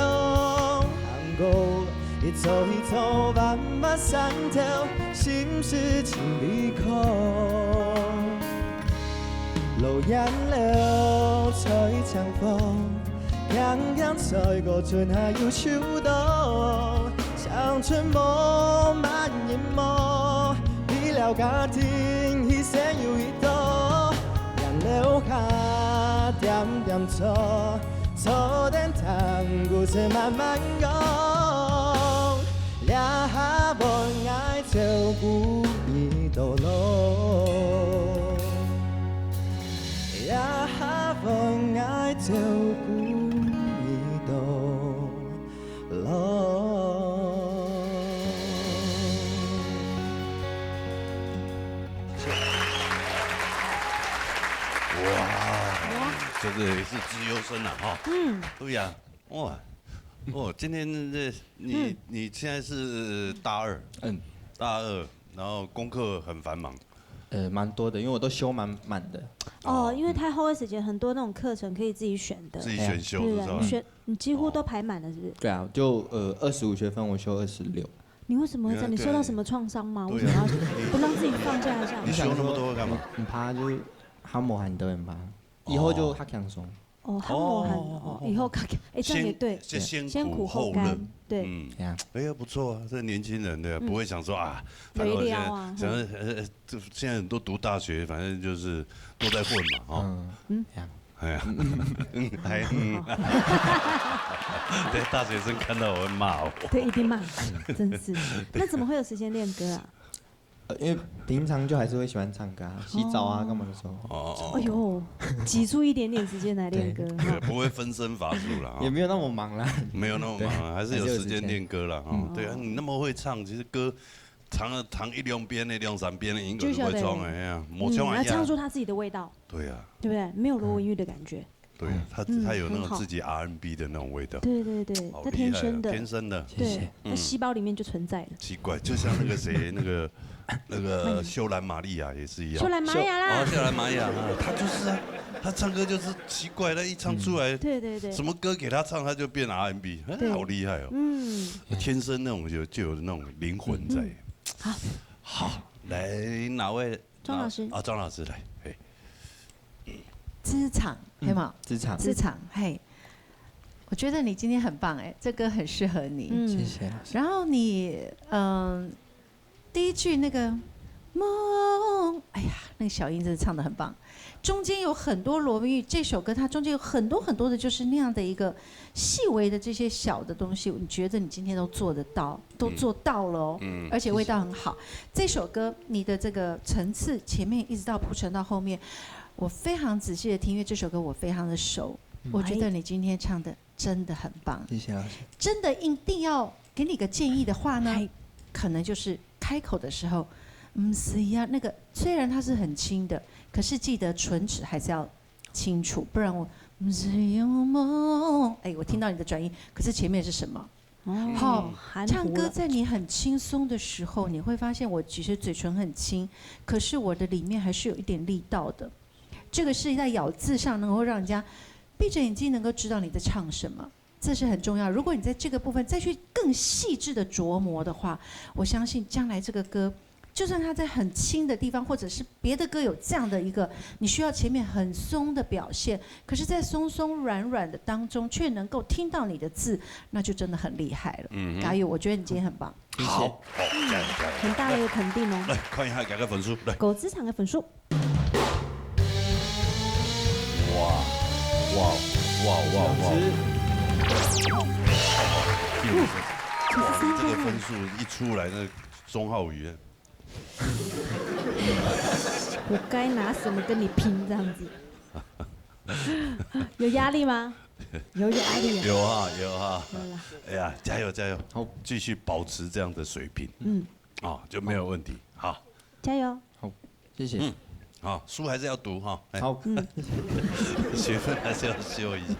行过一走一走，慢慢散掉，心事情离空。路沿流吹强风，凉凉吹过春夏又秋冬，像春梦满眼梦，离了家庭一生又一冬。留下点点错，错点糖故事慢慢讲，俩下无爱照顾伊道路，俩下无爱照顾伊道路。这个也是资优生啊，哈。对呀，哇，今天你现在是大2，大2，然后功课很繁忙。蛮多的，因为我都修满的。哦，因为太后的时间，很多那种课程可以自己选的。自己选修是吧？你几乎都排满了，是不是？对啊，就25学分，我修26。你为什么会这样？你受到什么创伤吗？为什么要不让自己放假一下？你修那么多干嘛？很怕就是他磨很多人吧。以后就他轻松。哦，他磨很，以后他这样也对，先苦后甘，对，哎呀不错啊，这年轻人的不会想说啊，反正我现在想现在很多读大学，反正就是都在混嘛，哦，哎呀，对，大学生看到我会骂我，对，一定骂，真是，那怎么会有时间练歌啊？因为平常就还是会喜欢唱歌，洗澡啊干嘛的时候。哎呦，挤出一点点时间来练歌，不会分身乏术了，也没有那么忙啦，没有那么忙，还是有时间练歌了哈。对啊，你那么会唱，其实歌弹1、2遍、2、3遍的音乐都会唱哎呀，磨枪啊，唱出他自己的味道。对呀，对不对？没有罗文玉的感觉。对，他有那种自己 R&B 的那种味道。对对对，他天生的，天生的。对，在细胞里面就存在了。奇怪，就像那个谁，那个秀兰玛利亚也是一样。秀兰玛雅啦。秀兰玛雅啊，他就是啊，他唱歌就是奇怪，他一唱出来，对对对，什么歌给他唱，他就变 R&B， 好厉害哦。天生那种就有那种灵魂在。好，来哪位？庄老师。庄老师来，嘿。职场，黑吗？职场，嘿。我觉得你今天很棒哎，这歌很适合你。谢谢。然后你第一句那个梦，哎呀，那个小英真的唱得很棒。中间有很多罗密，这首歌它中间有很多很多的，就是那样的一个细微的这些小的东西，你觉得你今天都做得到，都做到了哦。而且味道很好。这首歌你的这个层次前面一直到铺陈到后面，我非常仔细的听，因为这首歌我非常的熟。我觉得你今天唱的真的很棒。谢谢老师。真的一定要给你个建议的话呢，可能就是开口的时候，是呀，那个虽然它是很轻的，可是记得唇齿还是要清楚，不然我只有梦。哎，我听到你的转音，可是前面是什么？好，唱歌在你很轻松的时候，你会发现我其实嘴唇很轻，可是我的里面还是有一点力道的。这个是在咬字上能够让人家闭着眼睛能够知道你在唱什么，这是很重要。如果你在这个部分再去更细致的琢磨的话，我相信将来这个歌，就算它在很轻的地方，或者是别的歌有这样的一个，你需要前面很松的表现，可是，在松松软软的当中，却能够听到你的字，那就真的很厉害了。加油！我觉得你今天很棒。好，加油！很大的一个肯定哦。来看一下，给个分数。来，狗职场的分数。哇！这个分数一出来，那钟浩宇，我该拿什么跟你拼这样子？有压力吗？有压力。有啊。哎呀，加油！好，继续保持这样的水平。就没有问题。好，加油。好，谢谢。好，书还是要读哈。好，学分还是要修一下。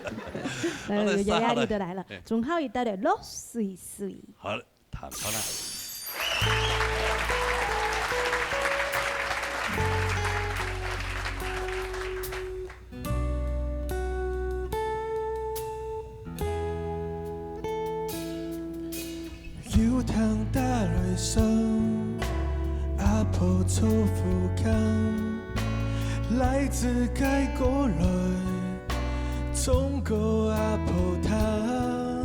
有压力的来了，钟浩宇带来落水水。好了，好了。油汤打来霜，阿婆做福康。来自该过来，中国阿婆汤，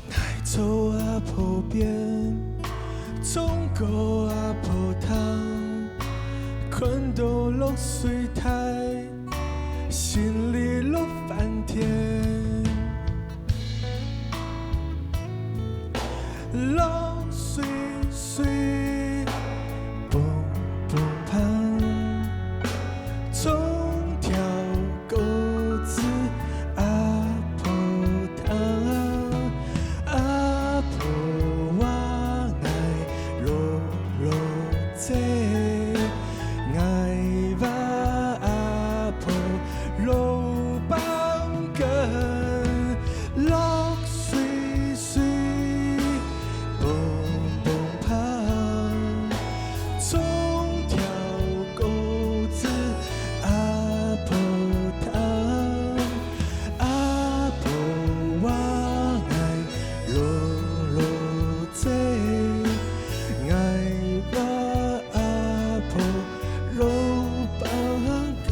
奶做阿婆边，中国阿婆汤，困到落水台，心里落翻天，落水水，蹦蹦胖。中条狗子阿婆汤，阿婆我爱落落这，爱把阿婆落棒根，落水水，蹦蹦胖，中条狗子。阿婆汤，阿婆我爱落落这，爱把阿婆落棒根。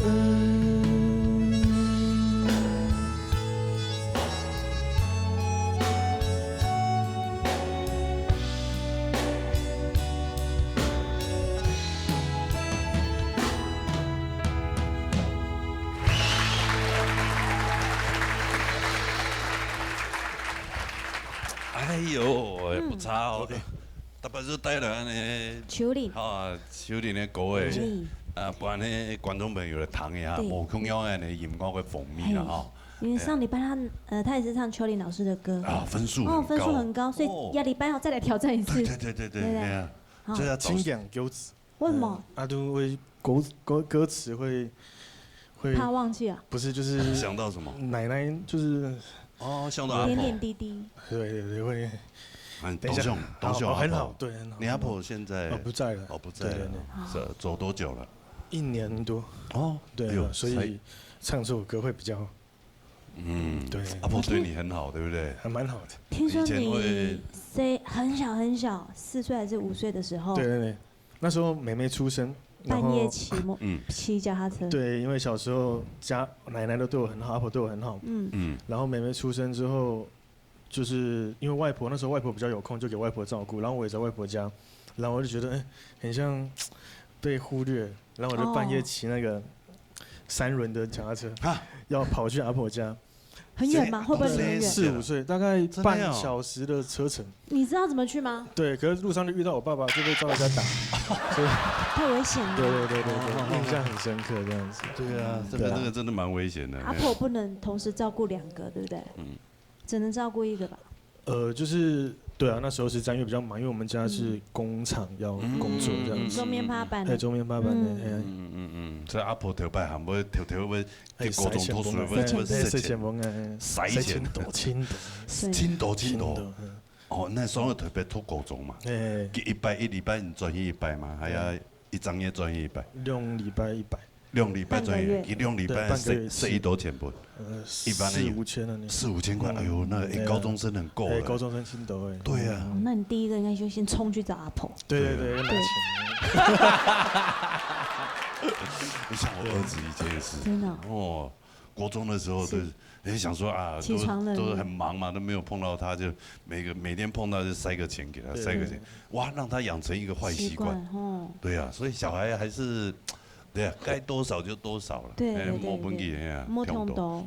哎呦，不差哦，特别是带来呢，秋林，秋林的歌诶，不然呢，观众朋友的糖呀，无同样的荧光的蜂蜜啦哈。因为上礼拜他也是唱秋林老师的歌分数分数很高，所以下礼拜再来挑战一次。对啊，这要精讲歌词。为什么？都会歌词会会怕忘记啊？不是，就是想到什么？奶奶就是想到阿婆。点点滴滴。对，会。董兄很好，对，很好。你阿婆现在不在了，不在了，是走多久了？1年多。对，所以唱这首歌会比较，对。阿婆对你很好，对不对？还蛮好的。听说你很小4岁还是5岁的时候？对，那时候妹妹出生，半夜骑脚踏车。对，因为小时候奶奶都对我很好，阿婆对我很好。然后妹妹出生之后。就是因为那时候外婆比较有空，就给外婆照顾，然后我也在外婆家，然后我就觉得很像被忽略，然后我就半夜骑那个3轮的脚踏车，要跑去阿婆家。很远吗？会不会很远？4、5岁，大概半小时的车程。你知道怎么去吗？对，可是路上就遇到我爸爸，就被抓回家打，所以太危险了。对，印象很深刻这样子。对啊，那个真的蛮危险的。阿婆不能同时照顾2个，对不对？只能照顾1个吧。就是对啊，那时候是因为比较忙，因为我们家是工厂要工作这样子。中面趴板。中面趴板的。所以阿婆头摆含要条要去高中读书，要塞钱蒙啊，塞钱多。那时候特别读高中嘛，一礼拜你专业100嘛，还要1张也专业100。2礼拜100。2礼拜专业，2礼拜是多钱不？一般的4、5千了，4、5千块，哎呦，那高中生很够了。高中生心得对啊。那你第一个应该就先冲去找阿婆。对，要拿钱。你像我儿子以前也是，真的国中的时候也想说都是很忙嘛，都没有碰到他，就每天碰到就塞个钱给他，塞个钱，哇，让他养成一个坏习惯。对啊，所以小孩还是。对啊，该多少就多少了。对，莫本给呀，莫通多，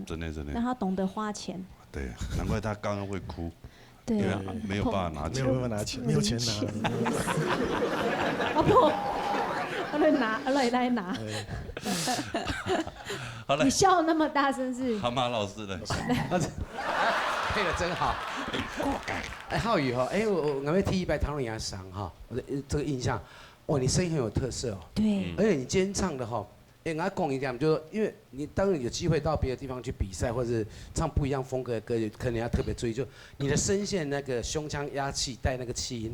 真的。让他懂得花钱。对，难怪他刚刚会哭。对，因为没有办法拿钱，没有钱拿。阿婆，来拿。好了。你笑那么大声是？蛤蟆老师的。配得真好。浩宇我们第100唐人牙赏我的这个印象。你声音很有特色对，而且你今天唱的我要讲一点，就是说，因为你当你有机会到别的地方去比赛，或者是唱不一样风格的歌，可能要特别注意，就你的声线那个胸腔压气带那个气音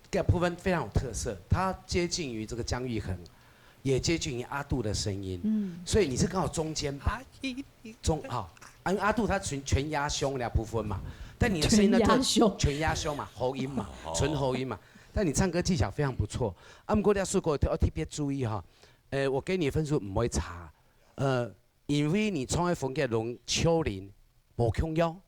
这部分非常有特色，它接近于这个姜育恒，也接近于阿杜的声音，所以你是刚好中间吧，因为阿杜他全压胸那部分嘛，但你的声音呢全压胸嘛，喉音嘛，纯喉音嘛。但你唱歌技巧非常不错，不过你要说过要特别注意我给你的分数不会差，因为你创的风格同秋林无共样，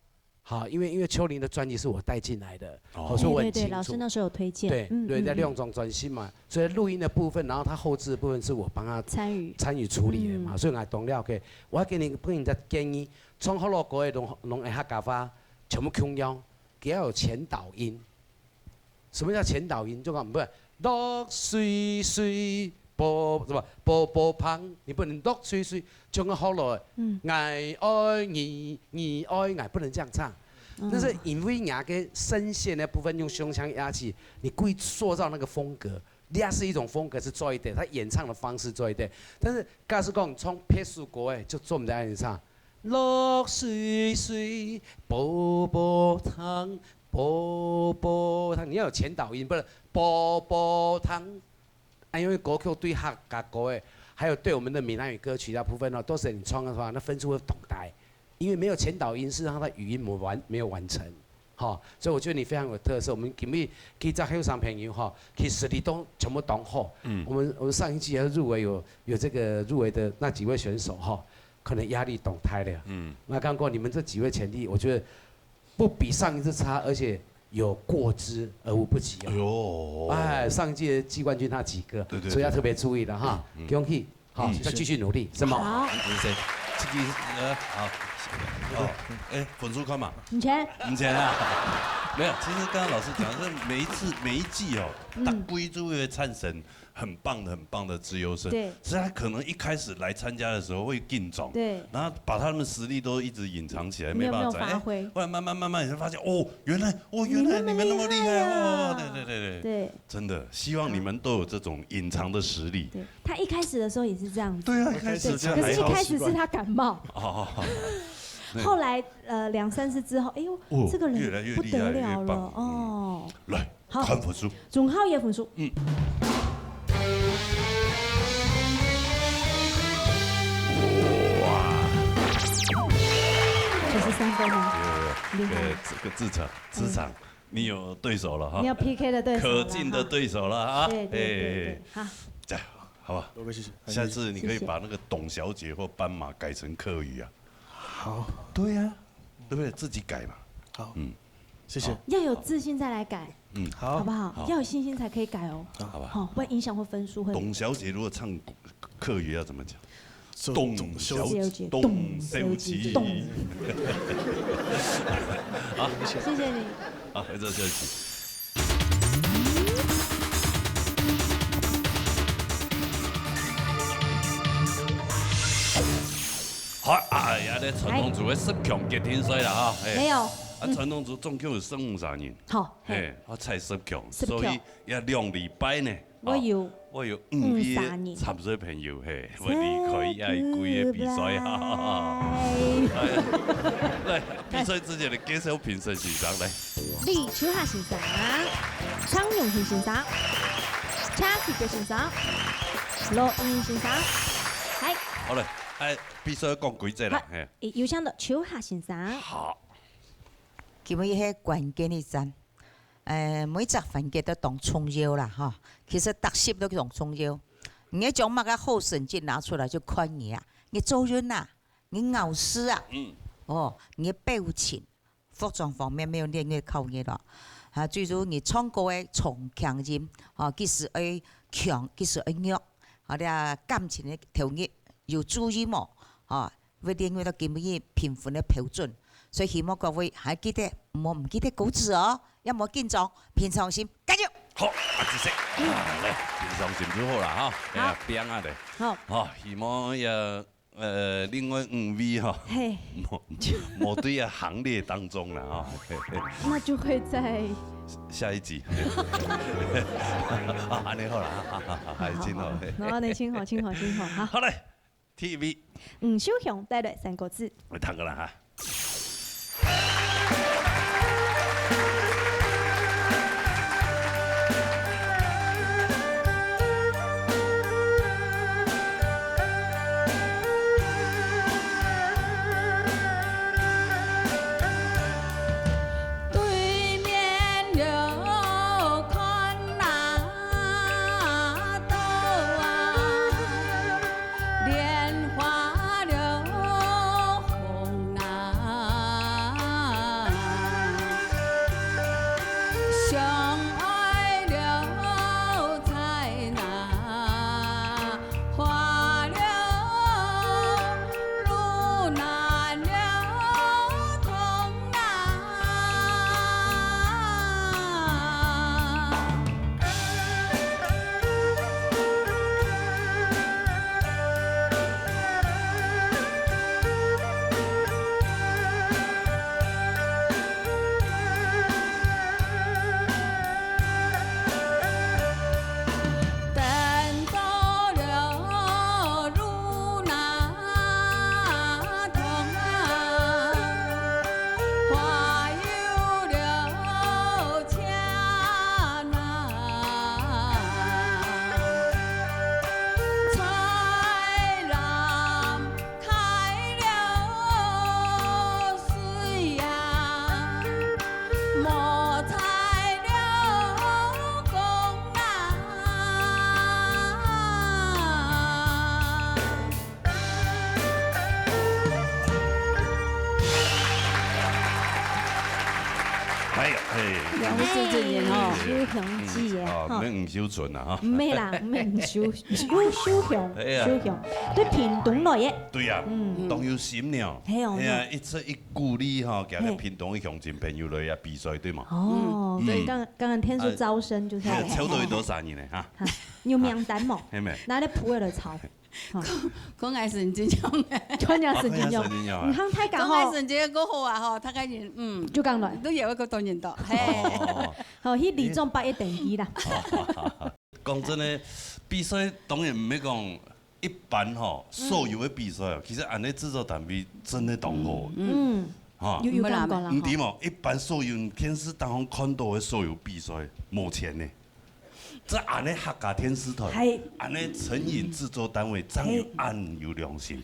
因为秋林的专辑是我带进来的，所以我很清楚。对，老师那时候有推荐。对，在2种专辑嘛，所以录音的部分，然后他后置的部分是我帮他参与处理的嘛，所以我懂了。我给你一个建议，创好多歌的拢会客家话全部共样，给要有前导音。什么叫前导音？就讲不是落水水波什么波旁，你不能落水水，就跟好了。爱爱你爱爱，不能这样唱。但是因为牙跟声线的部分用胸腔压气，你故意塑造那个风格。那是一种风格是做一点，他演唱的方式做一点。但是假使讲从撇除国就做唔得安尼唱。落水水波旁。波汤，你要有前导音，不是波汤。因为国曲对客家歌还有对我们的闽南语歌曲那部分都是你唱的话，那分数会懂带。因为没有前导音，事实上它语音没有完成，所以我觉得你非常有特色。我们今日可以在后上朋友其实你都全部懂好。我们上一季还入围有这个入围的那几位选手可能压力懂太了。那刚过你们这几位前帝，我觉得。不比上一次差，而且有过之而无不及上一届的季冠军他几个，所以要特别注意的恭喜，要继续努力，是吗？好，好，分数看嘛？唔钱啊。没有，其实刚刚老师讲，是每一季哦，大规组会产生很棒的资优生。对。所以他可能一开始来参加的时候会进种，对。然后把他们实力都一直隐藏起来，没办法发挥。后来慢慢你就发现，哦，原来你们那么厉害哦，对。对。真的，希望你们都有这种隐藏的实力。对。他一开始的时候也是这样子。对啊，一开始这样。可是一开始是他感冒。哦。后来2-3次之后，哎呦，这个人不得了了哦。来，看分数。总浩也分数。哇，93分吗？厉害。这个职场，你有对手了哈。你有 PK 的对手。可敬的对手了啊。对。好。这样，好吧。谢谢。下次你可以把那个董小姐或斑马改成客语啊。好。对呀。对不对？自己改嘛。好，谢谢。要有自信再来改，好，好不好？要有信心才可以改哦。好吧。好，不然影响会分数会。董小姐如果唱客语要怎么讲？董小姐，董小姐。好，谢谢你。好，在这休息。好，哎呀，咧传统组的十强决天衰啦哈。没有。传统组总共有15人。好。我猜10强，所以要2礼拜呢。我有5位参赛朋友嘿，我离开也几个比赛哈。来，比赛之前的介绍评审先生来。李秋霞先生，常永平先生，查启哥先生，罗英先生，嗨。好嘞。比赛讲规则啦，有请到秋霞先生。好。今日迄关键的站，每只环节都当重要啦哈。其实特色都当重要。你将那个好成绩拿出来就看你啊，你做人啊，你老师啊，你表情、服装方面没有练越靠你了。最主你唱歌的从强音，其实要强，其实要弱，你感情的调节。要注意嘛，要练到今日评分的标准，所以希望各位还記得唔記得稿子哦，一冇緊張，平常心，加油！好，知識，嚟平常心就好啦哈，變下嚟，好，希望也另外5位哈，冇對啊行列當中啦哈，那就會在下一集，安尼好啦，係真好，好，你請好，好嘞。TV， 吳秀雄帶來3個字。我睇過啦哈。哎呀，嘿，两位这阵人哦，修雄记耶，哦，免黄修纯啊，哈。唔係啦，唔係唔修修雄，哎呀修雄，對屏東來嘅。对啊，當有心了。係哦哎呀，一出一鼓勵哈，夾喺屏東嘅鄉親朋友來啊比賽對嘛。哦，所以剛剛天數招生就是。抽到多少年咧哈？有名單冇？係咪？拿嚟鋪嚟炒。講愛神經用嘅，講愛神經用，唔通太講講愛神經嗰好啊吼，他個人就講來，都有一個當然到，好，迄二中八一等一啦。講真咧，比賽當然唔係講一般吼，所有嘅比賽啊，其實按呢製作單位真係當好。嚇，有感覺啦。唔點哦，一般所有天師當中看到嘅所有比賽冇錢呢。這按呢客家天師團，按呢成癮製作單位真有按有良心。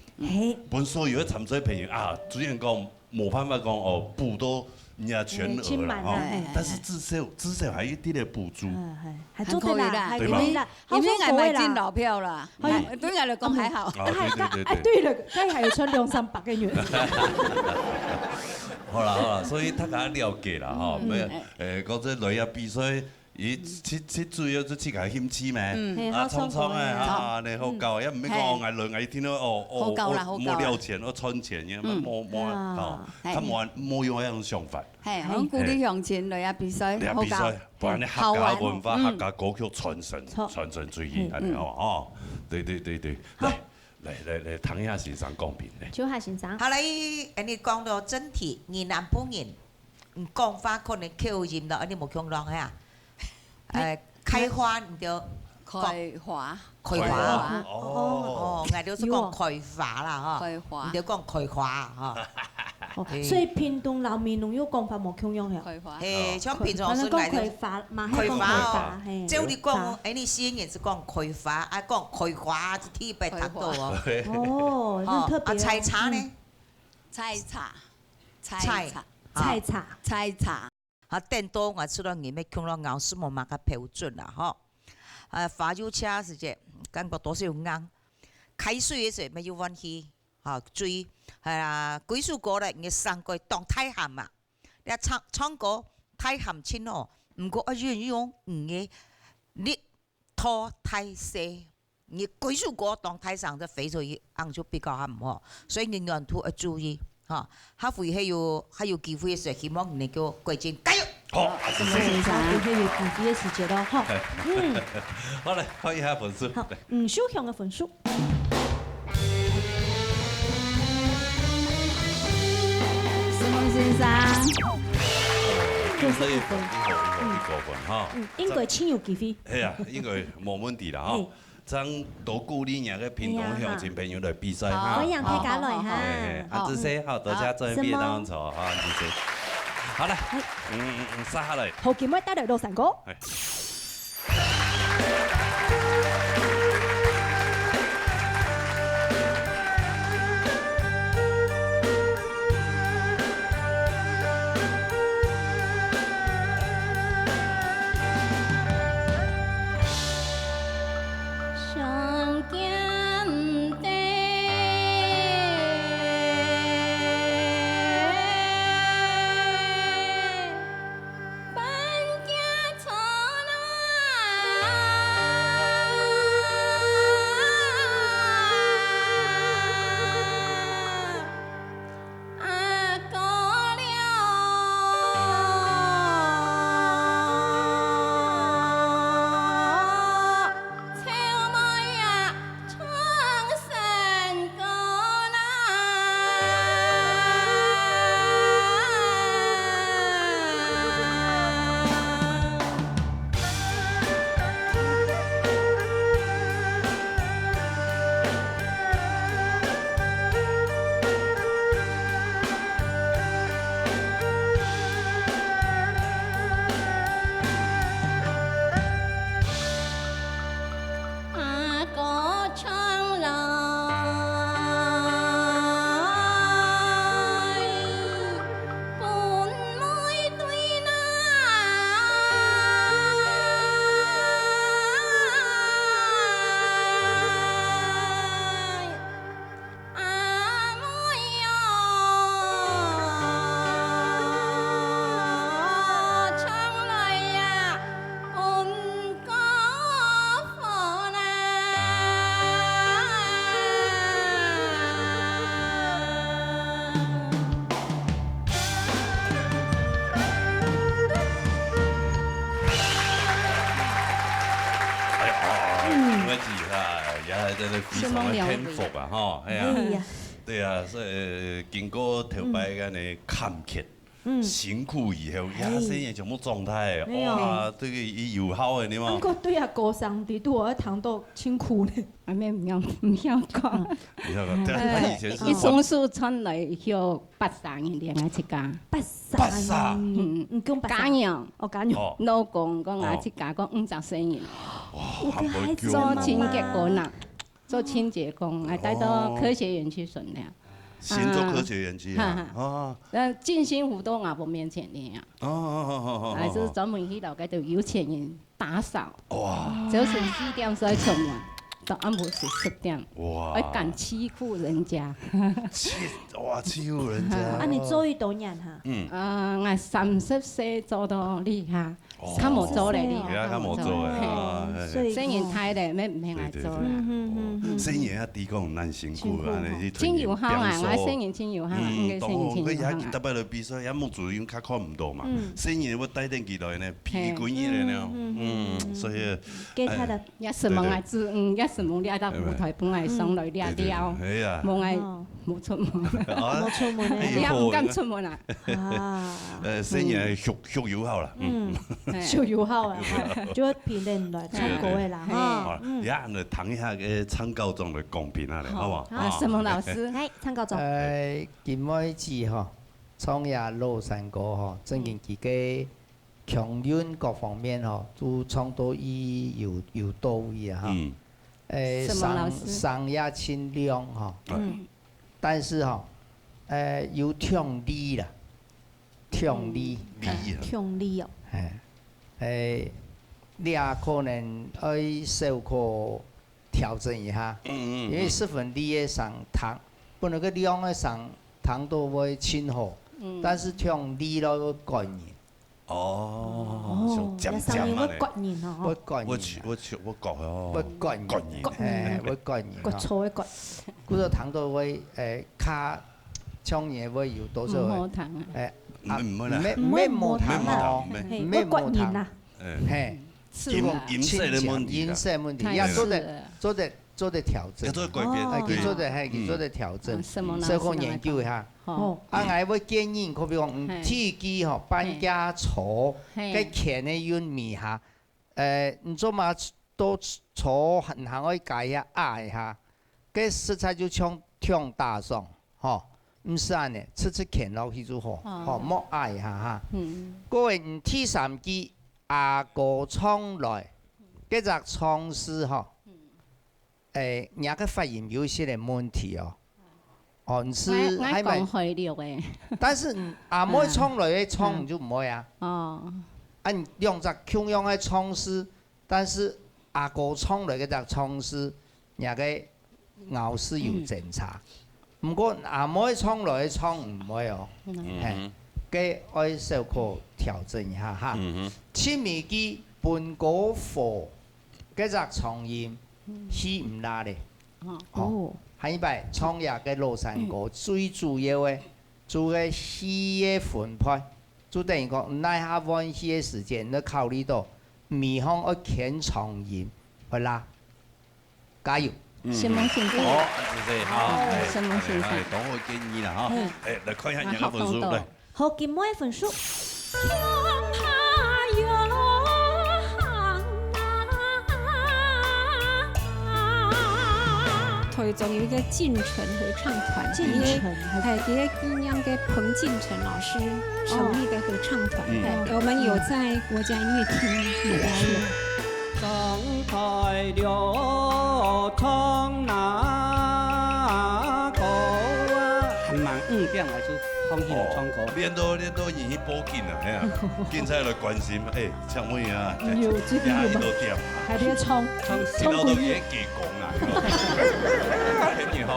本所有嘅參賽朋友啊，雖然講冇辦法講哦補到人家全額啦哈，但是至少還有一啲嘅補助，還做得啦，對嘛？因為我買進老票啦，對我嚟講還好。對了，佢還有存200-300個月。好啦，所以大家了解啦吼，咩講真類啊比賽。伊去主要就去個興趣咩？匆匆啊，你好夠，一唔係講捱累捱天咯，冇了錢，我存錢嘅，冇用嗰種想法。係，響鼓勵鄉親嚟啊比賽，好搞，不然你客家文化、客家歌曲傳承最緊係咪哦？對，嚟唐下先生講片咧。就下先生。後來你講到整體，而南方人講話可能口音咯，你冇講落啊？開花唔對，開花哦，我哋都講開花啦，嗬，唔對講開花嗬。所以屏東老面農有講法冇共樣嘅。開花，像屏東是嚟開花，開花哦。照你講，你先也是講開花，啊講開花就特別特多哦。哦，那特別。菜茶呢？菜茶。電多我知道你們看到咬是冇乜個標準啦，嗬。發油車是只感覺多少硬，開水嘅時候沒有關係，水幾首歌咧，你上過當太鹹啊，你唱歌太鹹清哦，唔過用你拖太細，你幾首歌當太上就肥咗一硬就比較鹹喎，所以你兩都要注意。嚇，下回還有機會嘅時候，希望你叫貴正加油。好，謝謝先生，還有機會嘅時節咯，哈。好嚟，看一下分數。好，小強嘅分數。石門先生。所以一個分哈。應該輕有機會。係啊，應該冇問題啦，哈。將多鼓勵人嘅屏東鄉親朋友來比賽哈，歡迎大家來哈。啊，這些好，大家在邊當中啊，這些，好啦，殺下來。好，今日帶來到成個。半家草。非常的幸福啊，吼，哎呀，对啊，所以经过头摆安尼坎坷。辛苦以后，呀，生意全部状态，哇，这个伊有效的，你嘛。不过对啊，高尚的对我糖豆辛苦呢，还没唔要讲。你要讲，他以前是。伊总数穿来要80元两一家。80元，讲假样，假样。老公讲一家讲54元。哇，还不做清洁工啊，做清洁工，还带到科学园区巡逻。先做科学园区啊！进新湖都也无免钱的呀。还是专门去楼下就有钱人打扫。哇！早晨4点才出门，到暗晡10点。哇！还敢欺负人家？欺负人家！啊，你做多年哈？我30岁做到厉害。较无做嘞，较无做嘞，所以生意太嘞，免唔免来做啦。生意啊，低讲难辛苦啊，你去真有效啊！我生意真有效，应该生意真有效。佢也特别来比赛，也木主因较看唔到嘛。生意我带点起来呢，皮滚热嘞呢。所以。其他的也什么爱做，也什么了到舞台本来上来了了，冇爱冇出门，冇出门，也唔敢出门啦。生意属有效啦。就有效啊，就评论来唱歌的啦哈。也嚟谈一下嘅参高中嘅公平啊，好唔好？什么老师？係參高中。今每次嗬，創業老山歌嗬，正經自己強韌各方面嗬，都創到有到位啊哈。商業清亮嗬，但是嗬，有聽力啦，聽力哦。你也可能要小可調整一下，因為10分你嘅上糖，本來個量嘅上糖都會清好，但是聽力咯會改念。哦，像漸漸會改念哦。會改念。我改哦。會改念。會改念。改錯會改。嗰個糖都會卡唱嘢會有多少？唔好糖啊。唔會啦。咩冇糖哦？咩冇糖啊？嘿。顏色的問題，顏色問題，要做得調整，做得改變，佢做得調整，所以講研究一下。我會建議，可比講鐵機嗬，搬家坐，佢鉗嘅韻味下，唔做嘛都坐行可以改下壓下，佢食材就唱大聲，嗬，唔是安尼，吃鉗落去就好，嗬，莫壓下哈。各位唔鐵3機。阿哥創來，嗰隻創師嗬，人個發音有些嘅問題哦，唔是係咪？會了誒。但是阿妹創來嘅創就唔會啊。哦。按用隻同樣嘅創師，但是阿哥創來嗰隻創師，人個咬是有檢查。唔過阿妹創來嘅創唔會哦。嘅愛小可調整一下哈。切米機半個火，嗰隻創意起唔拉咧。哦。下一擺創業嘅老山歌最主要嘅做嘅氣嘅分配，就等於講耐下溫氣嘅時間，你考慮到米方要揀創意，去拉，加油！什麼先生？好，謝謝嚇。什麼先生？講個建議啦嚇。嚟看一下人嘅分數嚟。好，今每分數。台中有一个进城合唱团，系一个金央嘅彭进成老师成立的合唱团，我们有在国家音乐厅有表演。上台了唱那歌啊，很忙5点来出。放起来唱歌，练到演去报警啊，哎呀，警察来关心，唱乜嘢啊？有这个有吗？还得唱鬼嘢技工啊，很好。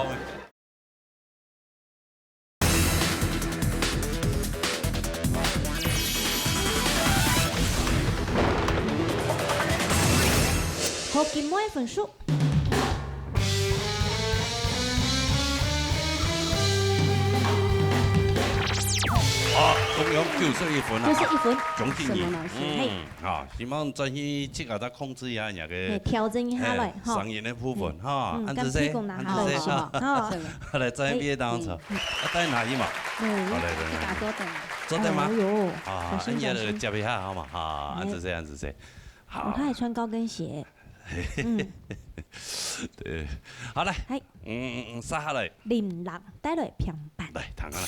好，今每分數。好，中央91分啊，就是1分，奖金你，什么老师？啊，希望专心这个再控制一下那个，调整一下来，哈，商业的部分哈，按这些，按这些，好，好来在毕业当中，带哪一嘛？好来来，坐等吗？啊，按下来接一下好嘛？啊，按这些，按这些，好。他还穿高跟鞋。对，好来，杀下来。林立帶來平板。來，彈下啦。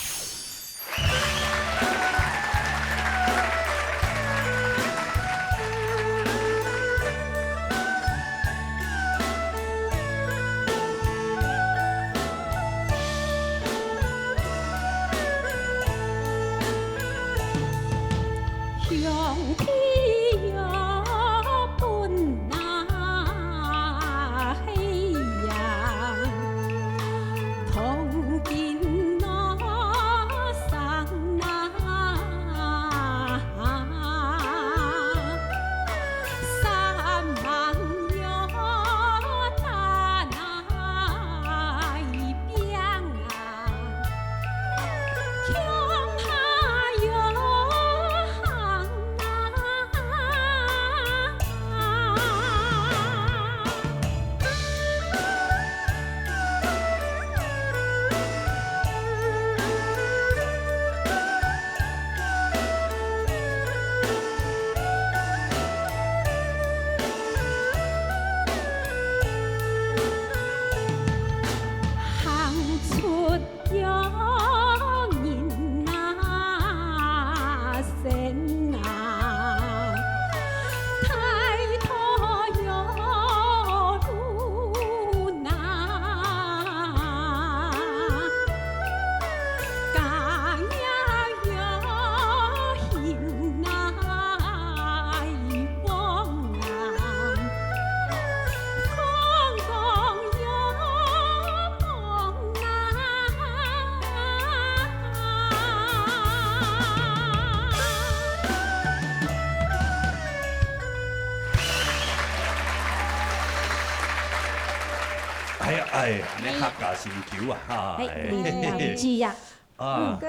哎，你客家新球啊！哈，林志呀，哥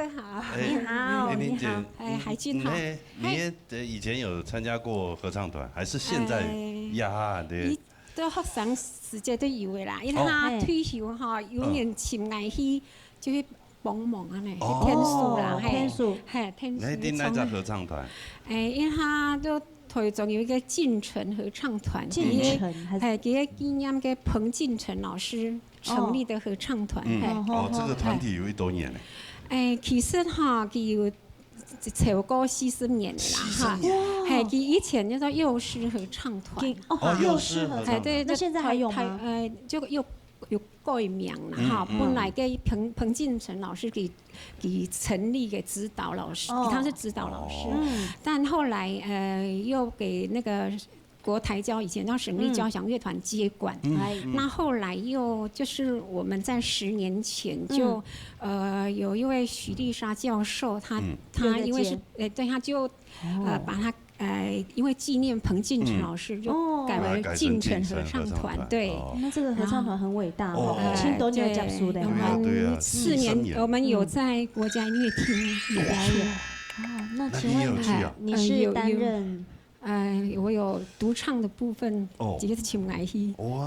好，你好，你好，海俊好。你以前有参加过合唱团，还是现在呀？对。都學生時節都有嘅啦，因為他退休哈，有年請來去就去幫忙啊呢，去天數啦，天數，天數。你點來在合唱團？因為他都台中有一個進城合唱團，進城係幾個紀念嘅彭進成老師成立的合唱團。這個團體有多年咧？其實哈，佢有超過40年啦哈，係佢以前叫做幼師合唱團。幼師合唱團，對，那現在還有嗎？就有改名啦哈，本來嘅彭進成老師給成立嘅指導老師，他是指導老師，但後來又給那個國台交以前叫省立交響樂團接管，那後來又就是我們在10年前就有一位許麗莎教授，他因為是對，他就把他因為紀念彭進成老師，就改為進城合唱團。對，那這個合唱團很偉大哦，青島就有講述的。我們4年，我們有在國家音樂廳有表演。哦，那請問你是擔任？我有獨唱的部分，直接請來去。哇，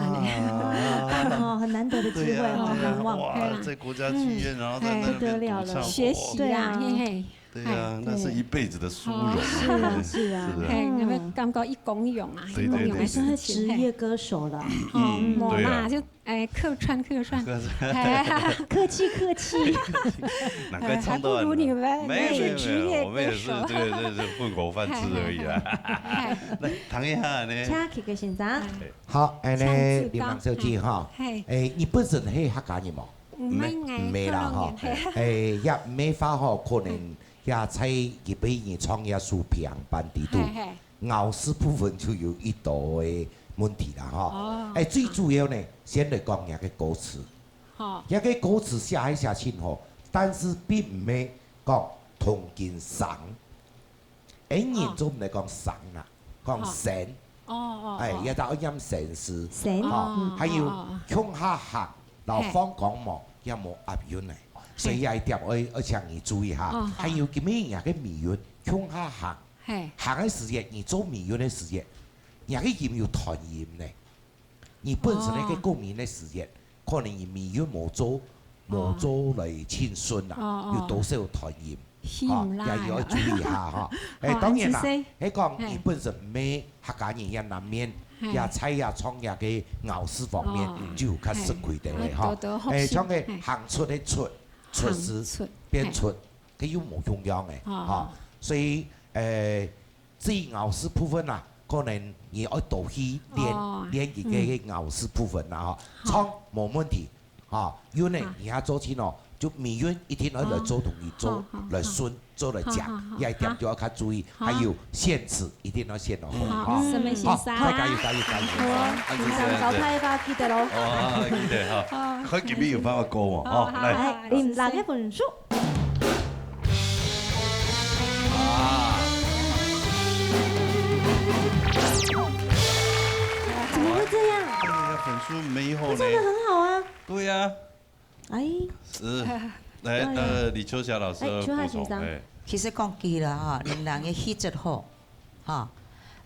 很難得的機會，很難忘。哇，在國家劇院，然後在那邊獨唱，學習啊，嘿嘿。對啊，那是一輩子的殊榮。是啊，是啊。那麼感覺一公勇啊，一公勇，是職業歌手了。冇啦，就客串。客氣。難怪唱到。還不如你們，沒有，我們也是這個混口飯吃而已啦。來，談一下呢。請幾個先生。好，呢，林小姐哈，你本身係客家人冇？唔啦哈，也沒法哈，可能也在日本人創業書評班地度，咬字部分就有一道嘅問題啦哈。最主要呢，先嚟講一個歌詞，一個歌詞寫清楚，但是並唔係講同件神，人中唔係講神啦，講神，一打音神詩，還有鄉下客。老方講冇，有冇押韻嚟？所以一点要請你注意下。還有咁樣人嘅迷運向下行，行嘅時間，你做迷運嘅時間，人嘅要唔要傳染呢？你本身咧嘅過敏嘅時間，可能你迷運冇做嚟清順啊，要多少傳染。也要注意下哈。當然啦，你講你本身咩客家人也難免也菜也創也嘅咬絲方面就較吃虧啲嘅哈。將嘅行出嘅出時變出，佢又冇中央嘅哈。所以至於咬絲部分啊，可能你要多去練自己嘅咬絲部分啦哈。創冇問題哈，因為你也做起咯。就迷運一定要來做同你做來順做來講，一點就要較注意，還有限詞一定要限落去。好，加油！好啊，平常手睇家記得咯。哦，記得哈，佢今日有辦法歌喎，哦，嚟。連拿一本書。怎麼會這樣？那本書沒有呢。真的很好啊。對呀。哎，是，來李秋霞老師補充。其實講句啦嚇，人嘅氣質好，嚇，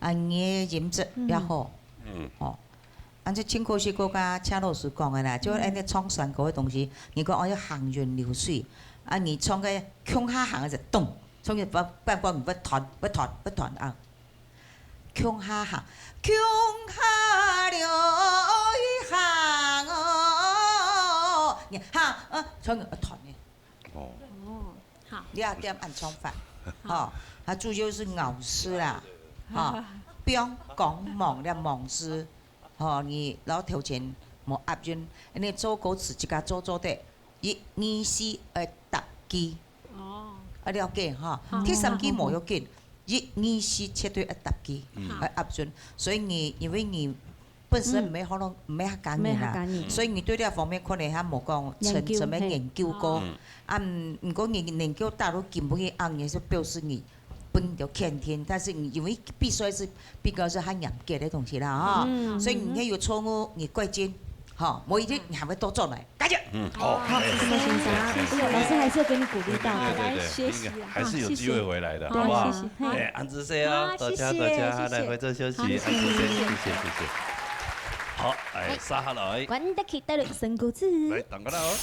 嘅飲質也好，哦，按照青口是嗰個車老師講嘅啦，就按啲創山嗰啲東西，你講我要行雲流水，你創嘅向下行嘅就動，創嘅不斷啊，向下行，向下流行哦，行創嘅斷嘅。哦。好，你要點按唱法，哈，它主要是咬絲啦，哈，不用講忙的忙絲，哈，你老頭前冇壓準，你做歌詞自家做的，一二四搭機，哦，了解哈，第三機冇要緊，一二四絕對搭機，壓準，所以你因為你本身唔係可能唔係客家人啦，所以你對呢一方面可能還冇講怎麼研究過。如果你研究大陸根本嘅硬嘢，就表示你本就先天，但是你因為必須是比較是很嚴格的東西啦，哈，所以你有錯誤你怪責，哈，我一定你還會多做來，加油。好，謝謝先生，老師還是要給你鼓勵到，來學習，還是有機會回來的，好不好？哎，安子謝啊，大家來回這休息，安子謝，謝謝。好，嚟沙下來。滾得起得嚟成個字。嚟，等個啦哦。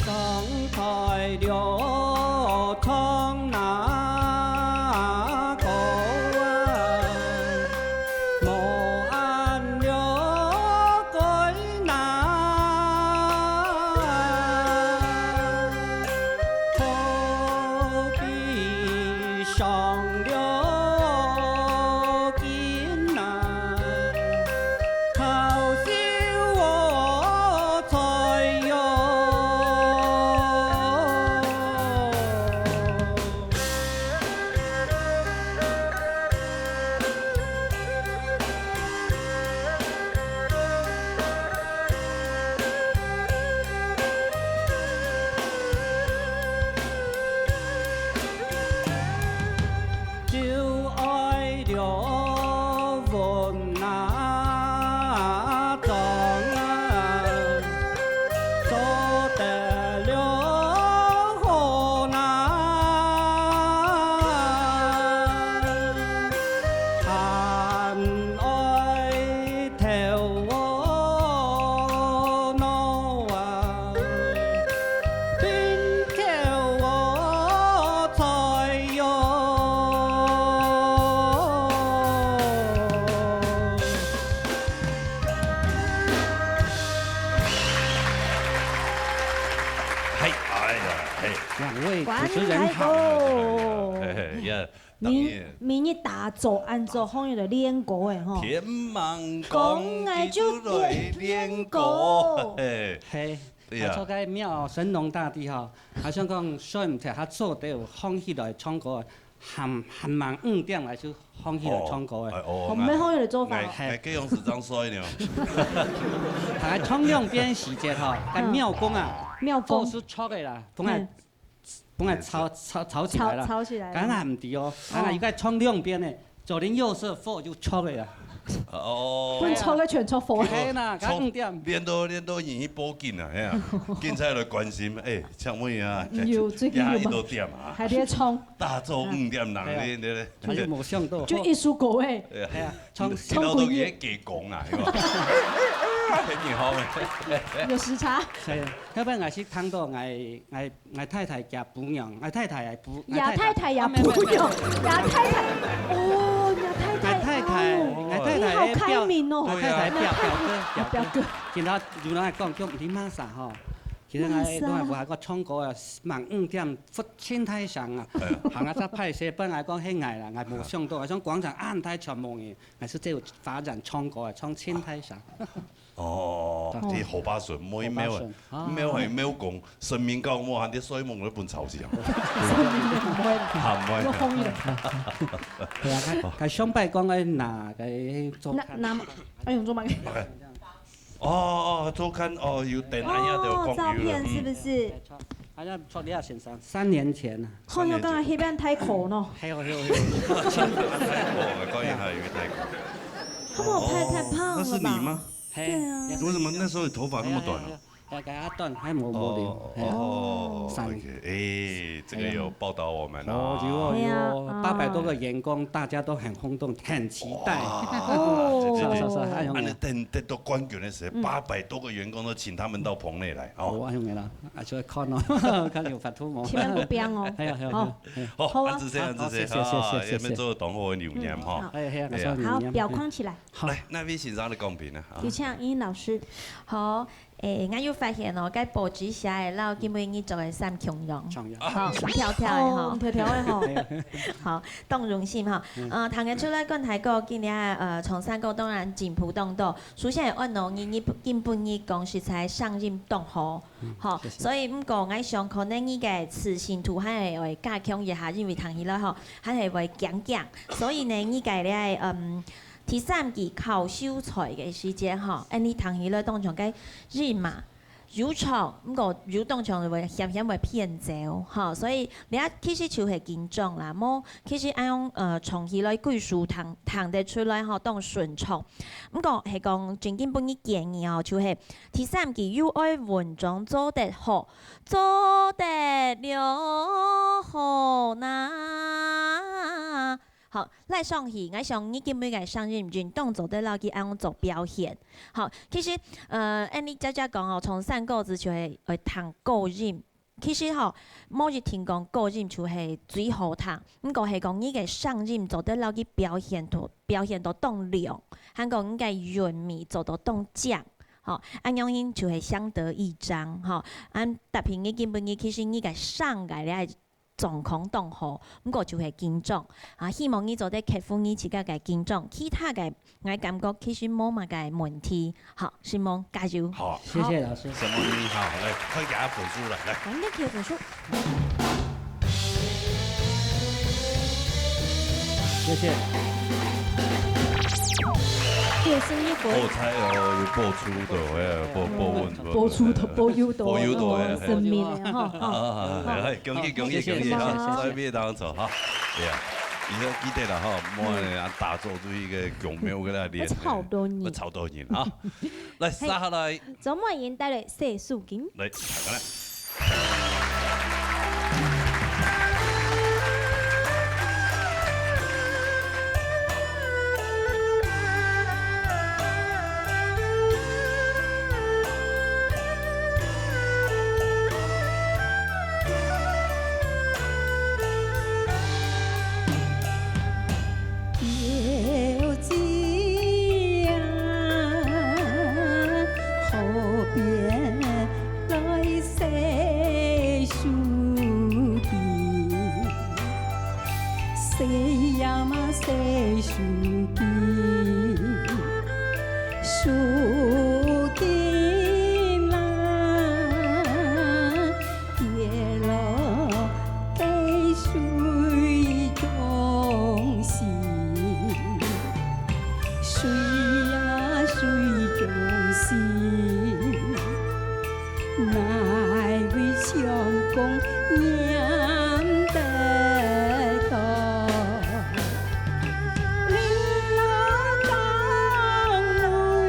上台了唱那歌啊，無按了改那，何必上了艱難，好笑我才有。就愛了溫那種啊，做得了好難，還愛跳我腦啊，邊跳我才有。两位主持人好。明日大做按照方言嚟練歌嘅吼。天忙講嘅就來練歌。係，他做個廟神農大帝吼，好像講所以唔睇，他做到放起來唱歌，含忙5点来就放起来唱歌的。我们后面的做法。哎，给用纸张摔呢。大概唱2遍时间吼，跟庙公啊，庙公是错的啦，本来吵起来了，吵起来。刚才唔对哦，刚才应该唱2遍呢，左邻右舍火就错的啦。哦，不错嘅全错火。係啦，講5點。練到已經報警啊，係啊，警察來關心，誒，唱乜啊？要最近要1點啊，還在唱。大早5點人咧，就冇想到。就一首歌誒。係啊，唱到嘢幾講啊，係嘛？挺好嘅。有時差。係啊，嗰陣我是聽到我太太夾姑娘，我太太係姑。亞太太也姑娘，亞太太，哦，亞太太。你好開明哦！我太太表哥，其他原來講叫唔知乜啥嗬，其實我都係話個唱歌啊，忙5點忽天太上啊，行下則派寫本來講輕藝啦，我冇想到，我想廣場安太全夢嘅，我是這個發展唱歌啊，唱天太上。哦，啲河巴順冇喵啊，喵係喵講，順面教我行啲衰夢嗰本籌字啊。有空嘅。係啊，佢上拜講嘅嗱嘅做。哎用中文。哦，周刊哦，有電影也都講照片是不是？好像錯你啊先生，3年前啊。好像剛才那邊太苦咯。係。太苦了，當然係因為太苦。他把我拍太胖了吧？那是你嗎？對啊。為什麼那時候你頭髮那麼短啊？係短，還冇留。哦，OK，哎，這個有報道我們哦。有800多個員工，大家都很轟動，很期待。哦，你得到冠軍的時候，800多個員工都請他們到棚內來。哦，用嘅啦，啊，再看咯，看有發圖冇。前面不變哦。係啊，好，安子謝，謝，下面做黨會留念哈。好，表框起來。來，那位先生的公平啊。有請英老師。好。我有發現哦，該報紙寫嘅老基本你做嘅三強樣，好跳跳嘅吼，跳跳嘅吼，好動容性吼。頭日出來講睇過今年從三個當然進步當多，首先係按照你基本你講實在上任當好，吼，所以唔過我想可能你嘅磁性圖係會加強一下，因為頭日來吼係會減，所以呢你嘅咧第3期考秀才嘅時間吼，你頭日來當場嘅日馬繞場，唔過繞當場會險會偏走，吼，所以你一其實就係緊張啦，冇其實按樣從起來句數彈得出來吼，當順暢，唔過係講正經本嘅建議吼，就係第3期要愛文章做得好，做得了好呐。好，來上去，我想你基本嘅上任運動做得落去按做表現。好，其實按你姐姐講哦，從3個字就係談個人。其實吼，冇一聽講個人就係最好談，唔過係講你嘅上任做得落去表現到當量，還講你嘅人味做到當獎。好，按樣因就係相得益彰。吼，按特別你基本嘅其實你嘅上嘅咧。狀況當好，咁個就係緊張啊！希望你做得克服你自己嘅緊張，其他嘅我感覺其實冇乜嘅問題。好，希望加油。好，謝謝老師。什麼你好，來快給他本書來，來。趕緊給本書。謝謝。這是一個。我猜有播出的，播出的，播有的，生命的哈。恭喜哈！在邊當做哈？係啊，而且記得啦哈，冇人打造出一個強苗嘅啦練。超多年。超多年啊！來，接下來。周末已經帶來細數經。嚟，嚟啦。河邊來細數乃为相公念得多。林老当位，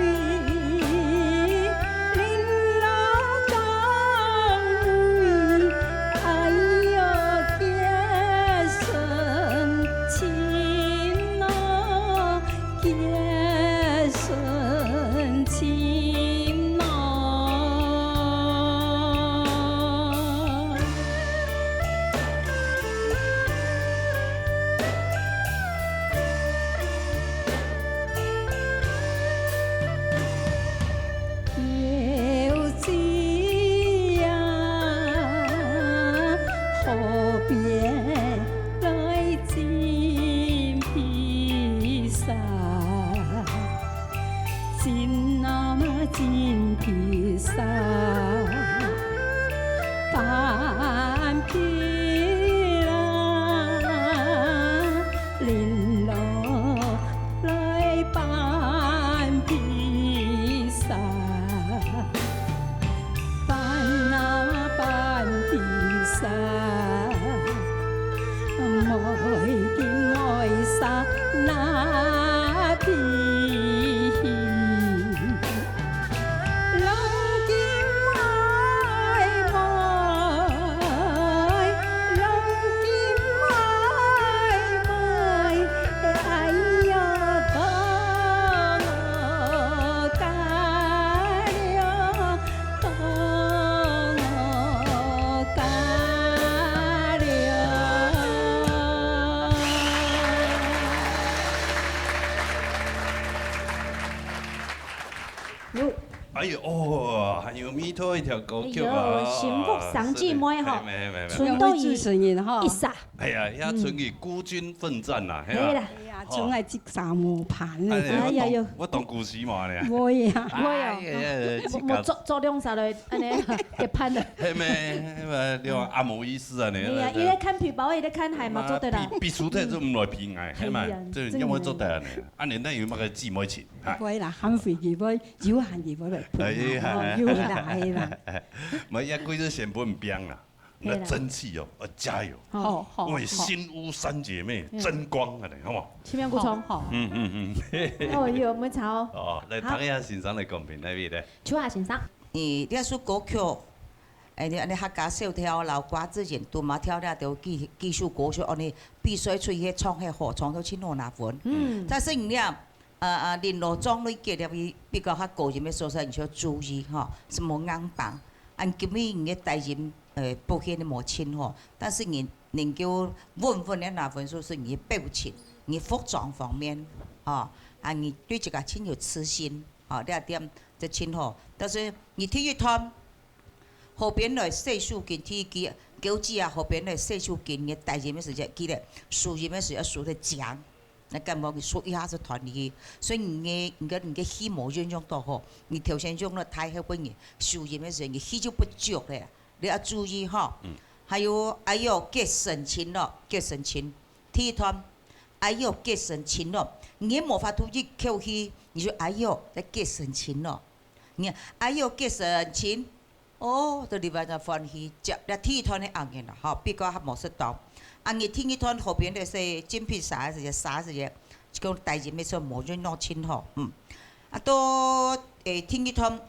林老当位，哎呦结顺亲咯，结顺亲咯。有子呀，河边来尽披萨，尽那么尽披萨，半披啦，林老来半披萨。办啊办比赛，每件每衫那比，人见买买，人见买买，哎呀当我干了。当我干了。哎呦哦，还有弥陀一条歌曲啊！幸福三姊妹吼，没，春到伊哈一撒。哎呀，遐春去孤军奋战呐，嘿啦，哎呀，春爱积沙磨盘啊！哎呀哟，我当故事嘛呢。无呀，我做两下来，安尼结攀了。嘿咩，你话阿毛意思啊呢？哎呀，伊咧看皮包，伊咧看海嘛，做得啦。必须得做唔来偏爱，系咪？即因为做得呢，安尼咱有乜个姊妹情？喂啦，喊飞机要有限嘢要来配合，有啦係啦。咪一鬼都先不唔变啦，那争气哦，加油！好，我们新屋三姐妹争光啊，你好冇？前面古葱。哦哟，唔吵。哦，来睇下先生嚟公平那边咧。邱下先生。呢一首歌曲，你客家小跳老歌之前都嘛跳了条技术歌曲，你必须出去唱迄合唱都千好难分。但是你啊，连路装你记得比较较个人的所在，你要注意哈，什么硬棒，今日你的代人不显得无亲吼，但是你能够稳分的那分数是你表情、你服装方面，你对这个亲有自信，这点就亲好。但是你体育团后边来细数跟体育球子啊，后边来细数跟你代人的时间，记得输赢的时要输得强。那根本你输一下就团里，所以你嘅气模样样都好，你条线用了太好本嘢，输赢的时候你气就不足咧，你要注意哈。还有结神情咯，结神情，体育团结神情咯，你冇法度去扣气，你说在结神情咯，你结神情，哦，到礼拜就欢喜，只体育团的硬嘅啦，哈，比较还冇适当。你体育团后边那些精品啥子嘢，就讲代人咩说冇人弄清吼，到体育团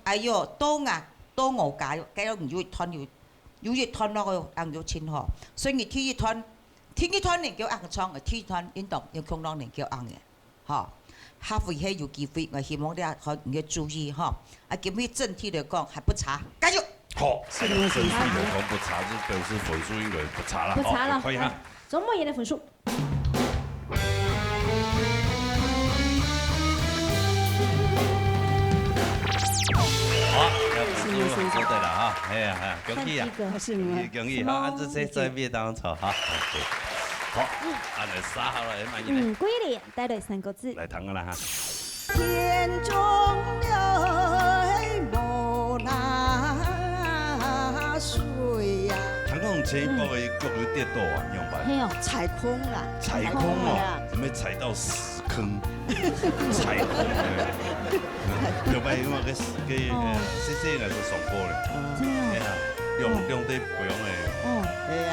多我加入唔要团有团那个硬要清吼，所以体育团能叫硬创，体育团运动要空浪能叫硬嘅，吼，下回係有機會，我希望大家可以注意吼，今日整體嚟講還不差，加油！好，分数来讲不差，就表示分数应该不差了。不差了，可以哈。周末也的分数。好，分数很多的了哈，哎呀，恭喜啊！恭喜哈，按这在灭当草哈。好，按来撒好了，满意了。归零，带队3个字。来谈个啦哈。天中有无那水呀？香港前一波的各有跌倒啊，用吧？嘿哦，踩空啦！踩空哦，没踩到死坑，踩空。就摆因为个细细个是上过嘞，哎呀，用得不用的。哦，对啊。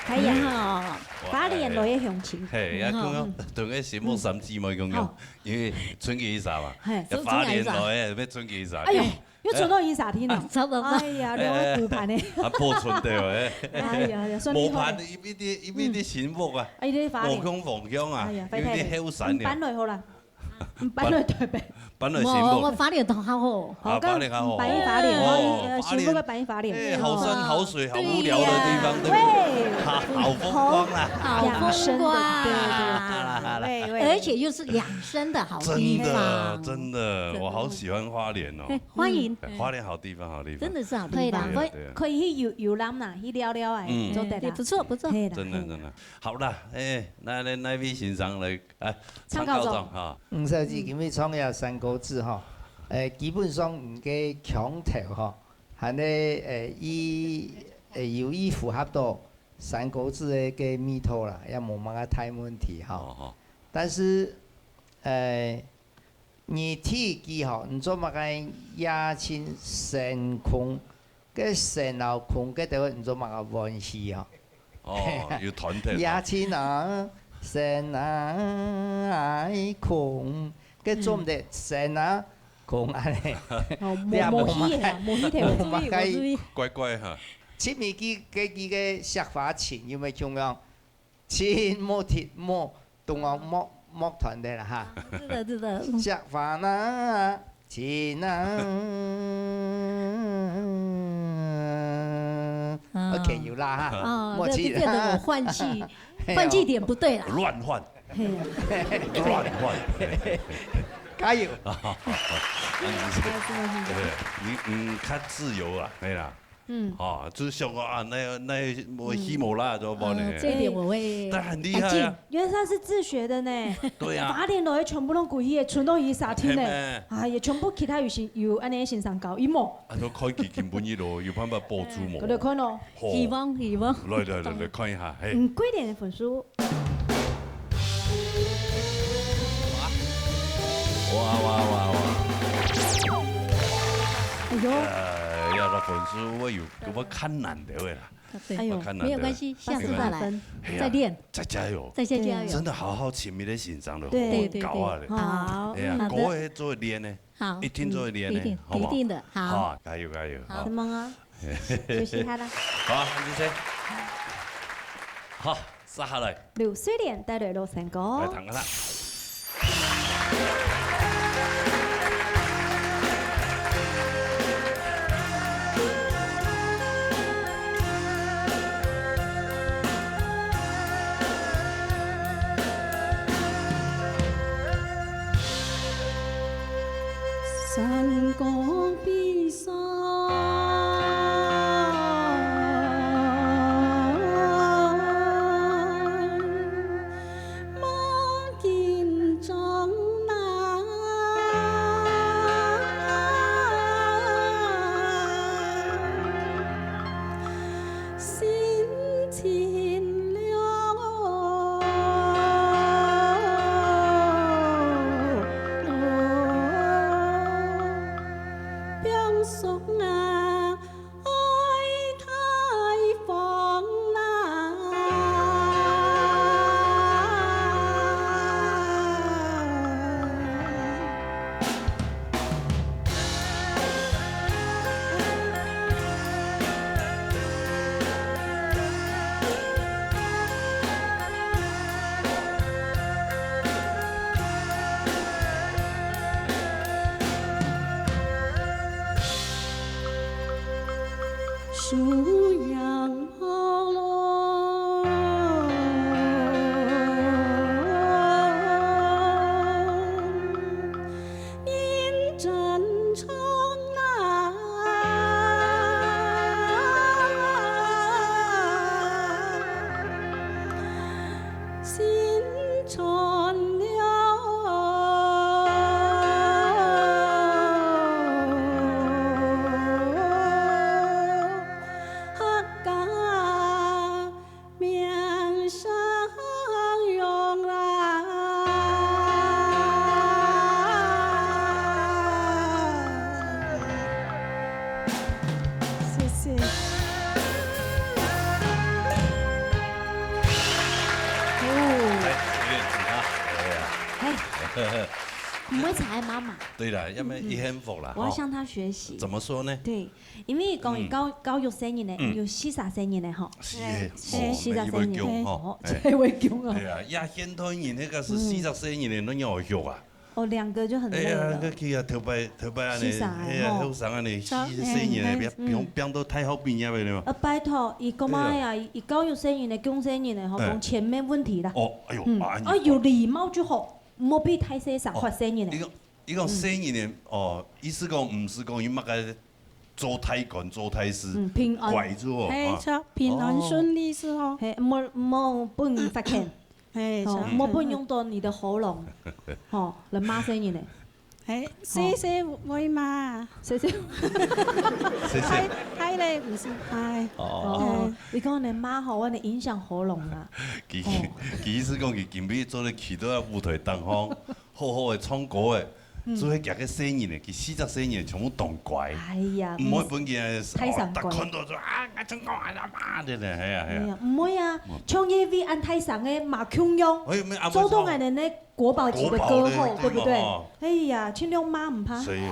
可以哈，花莲落嘅乡亲。係啊，咁樣同個節目甚至冇咁樣，因為春季伊啥嘛，花蓮來嘅咩春季伊啥？哎呦，要存到伊啥天啊？差不多。哎呀，你好顧盤呢？啊，播春對誒。哎呀，冇盤，依邊啲錢木啊，無空房鄉啊，依啲好神嘅。搬來好啦，搬來台北。搬來新木。我花蓮同較好。好，花蓮較好。搬去花蓮，新木嘅搬去花蓮。好山好水好無聊的地方，對不對？好風光啦，好風光，對，而且又是養生的好地方。真的，我好喜歡花蓮哦。歡迎。花蓮好地方，好地方。真的是好地方。可以去遊覽啦，去聊聊哎，做得啦。不錯不錯。真的。好啦，那位先生來，參考中哈。吳小姐今日創業三個字哈，基本上唔嘅強調哈，係呢有意符合到三個字嘅味道啦，也冇乜個大問題哈。但是你提及哈，你做乜個亞青神空，嘅神老空嘅對你做乜個關係啊？哦，要團體。亞青啊，神啊空，嘅做唔得神啊空安尼。冇氣乖乖哈。前面佢嘅石花錢有冇中央？錢冇鐵冇，同我冇團體啦哈。是的。石花啦，錢啊。OK 有啦哈。默契。變得我換氣點不對啦。亂換。亂換。加油！你較自由啊，係啦。哦，就是像我啊，那我希姆啦，就冇呢。這一點我會。但很厲害啊！原來他是自學的呢。對啊。花蓮來全部攏故意嘅，全都伊啥天呢？哎呀，全部其他有安尼先生教，伊冇。啊，都開機根本伊咯，有辦法播出冇。嗰度看咯。希望。來看一下，嘿。貴點的分數。哇！哎呦！要到分數我有我看難的啦。哎呦，沒有關係，下次再來，再練，再加油，再加油。真的好好前面的欣賞的，對，搞啊的。好，哎呀，歌也做練呢，好，一定做練呢，好不好？一定的，好，加油。好，什麼啊？休息下啦。好，謝謝。好，殺下來。流水蓮帶來6成歌。來彈個啦。山高比山，马紧张难，心情了。送啊，爱太放树阳好喽，认真唱啊，心传了。不会踩妈妈。对了，要么一幸福啦。我要向他学习。怎么说呢？对，因为讲伊教育生日呢，有40生日呢吼。是的，40生日吼，这会强啊。对啊，也很多人那个是40生日的，侬要学啊。哦，2个就很累了。哎呀，去啊，头摆安尼，哎呀，好生安尼，40生日的，变到太好变啊，袂了。拜托，伊讲妈呀，伊教育生日呢，讲生日呢，吼，讲钱没问题啦。哦，哎呦，有礼貌就好。莫比太细啥发生日呢？伊讲生日呢，哦，意思讲唔是讲伊乜个做太官做太师，平安怪住哦，嘿，错，平安顺利是哦。嘿，莫不发钱，嘿，莫不用到你的喉咙，吼，人妈生日呢？嘿，谢谢喂妈，谢谢，嗨嘞，唔是嗨。哦，你讲你妈吼，我你影响喉咙啦。其意思讲，伊近尾做咧去到啊舞台当方，好好的唱歌的，做迄夹个生日呢，其40生日全部当怪。哎呀，唔好本件太上怪。看到就啊，我唱歌啊妈的咧，系啊系啊。唔会啊，唱叶 V 按太上的马琼庸，周东海的那国宝级的歌后，对不对？哎呀，青龙妈唔怕。所以系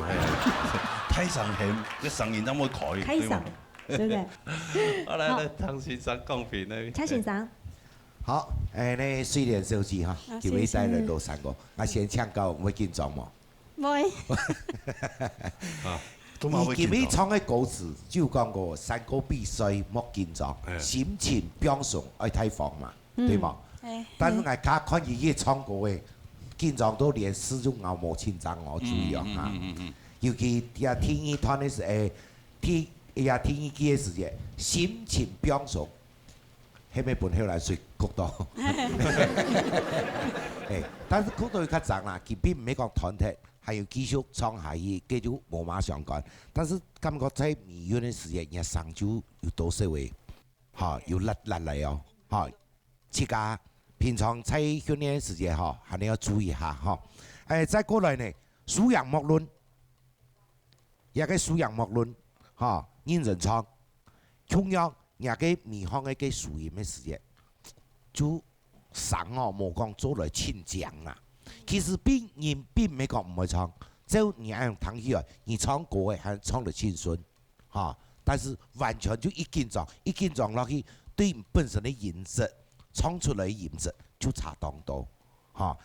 太上险，个声音怎么可以？太上，对不对？好来，唐先生讲评呢。蔡先生。好，呢水莲小姐哈，几位带来都3个，我先唱歌，唔会紧张嘛？會。伊今日唱嘅歌詞就講過3個必須莫緊張，心情表順愛太放嘛，對嘛？但是我家看伊唱歌嘅緊張到連詩都咬冇清張我注意啊嚇，尤其也天意團嘅時天意機嘅時節，心情表順，係咪本後來睡曲到？但是曲到較長啦，佢並唔係講團體。還有繼續唱下去，繼續無馬上幹。但是感覺在迷遠的時間，日上就有多社會，嚇有甩嚟哦，嚇。自家平常在訓練的時間，嚇，還要注意下，嚇。再過來呢，數羊莫論，也個數羊莫論，嚇，認真唱，同樣也個迷航嘅個數音的時間，就上哦冇講做來親講啦。其實人並唔係講唔會唱，只要你按彈起來，你唱歌嘅還唱得輕順，嚇。但是完全就一緊張落去，對本身的音質唱出來的音質就差當多，吼，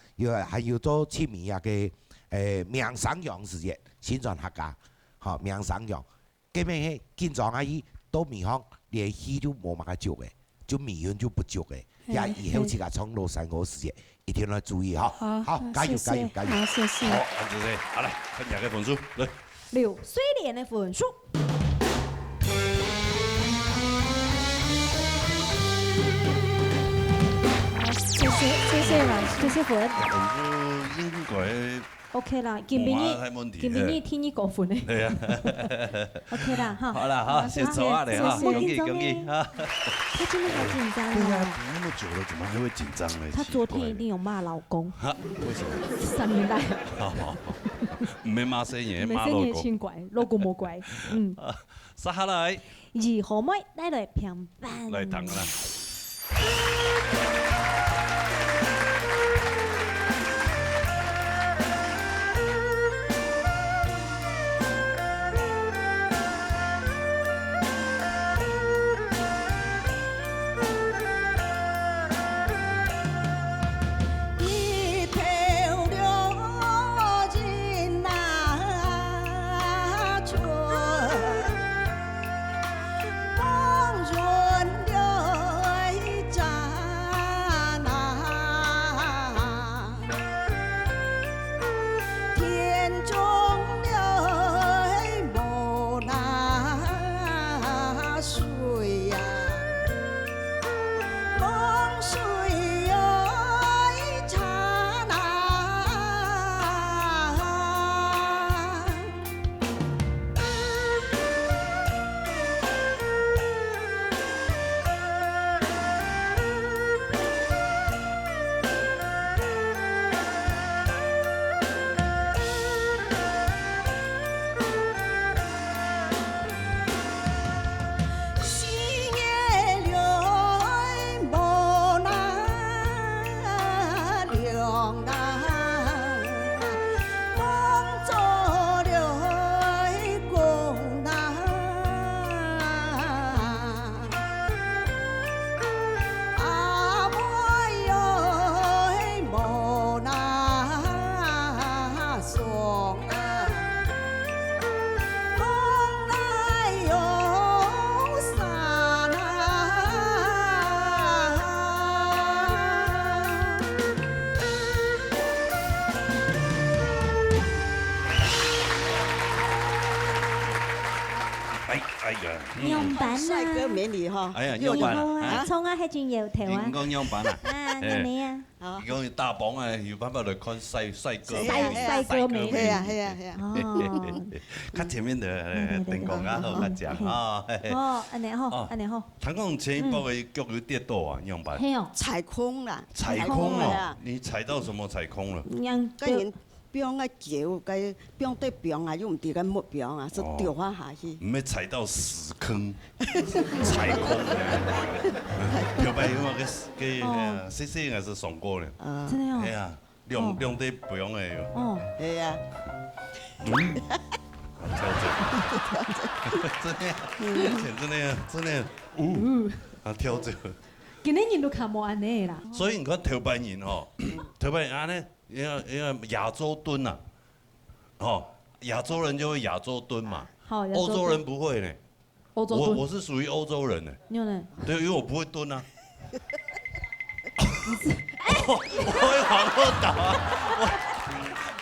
还有做清明啊个明赏羊事业，宣传客家，吼明赏羊，根本迄建庄阿姨到米行连鱼都无嘛个足的，就米云就不足的，也以后自家创落山河事业，一定要注意哈。好，加油加油加油！好，谢谢。好，谢谢。好来，看两个分数来。刘水莲的分数。谢谢啦，谢谢分。应该 OK 啦，今明日天意過分咧。係啊。OK 啦，哈。好啦，哈，先走下嚟哈，恭喜恭喜哈。他真的好緊張對啊，哦。比那麼久了，怎麼還會緊張呢？他昨天一定有罵老公。哈？為什麼3年來。好，唔係罵聲嘢，罵老老公。輕怪，老公冇怪。嗯。殺下來。二號妹帶來平板。來等啦。樣板啊！帥哥美女哈！哎呀，樣板啊！葱啊，迄種油條啊！你講樣板啊？啊，你啊！你講大榜啊，有辦法來看帥哥。帥哥美女。係啊係啊係啊！哦。較前面的燈光啊，好較正啊。哦，安尼好，安尼好。聽講前一波嘅腳有跌倒啊，樣板。係哦，踩空啦。踩空哦！你踩到什麼踩空了？跟人병啊橋，cái 병對병啊，又唔知個乜병啊，就掉翻下去。唔係踩到屎坑，踩空了。條牌因為佢細細個是上過咧。真的哦。係啊，兩對병嘅。哦。係啊。調整。真的。調整。今年人都看無安尼啦。所以你看頭牌人吼，頭牌人安尼。因為亞洲蹲啊，哦，亞洲人就會亞洲蹲嘛，歐洲人不會呢。我是屬於歐洲人呢。你呢？對，因為我不會蹲啊。我會往後倒啊，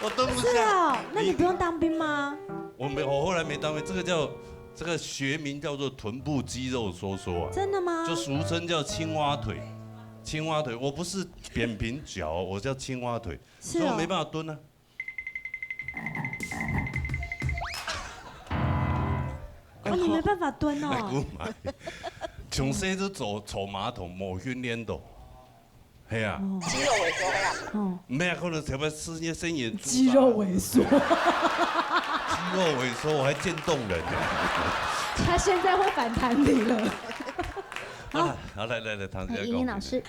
我蹲不下。是哦，那你不用當兵嗎？我後來沒當兵，這個學名叫做臀部肌肉收縮啊。真的嗎？就俗稱叫青蛙腿。青蛙腿，我不是扁平腳，我叫青蛙腿，所以我沒辦法蹲啊。哦，你沒辦法蹲哦。從細就走馬桶，冇訓練到，係啊。肌肉萎縮啦。哦。唔係啊，可能特別吃些生嘢。肌肉萎縮。肌肉萎縮，我還漸凍人。他現在會反彈你了。好，來，唐姐講。英老師，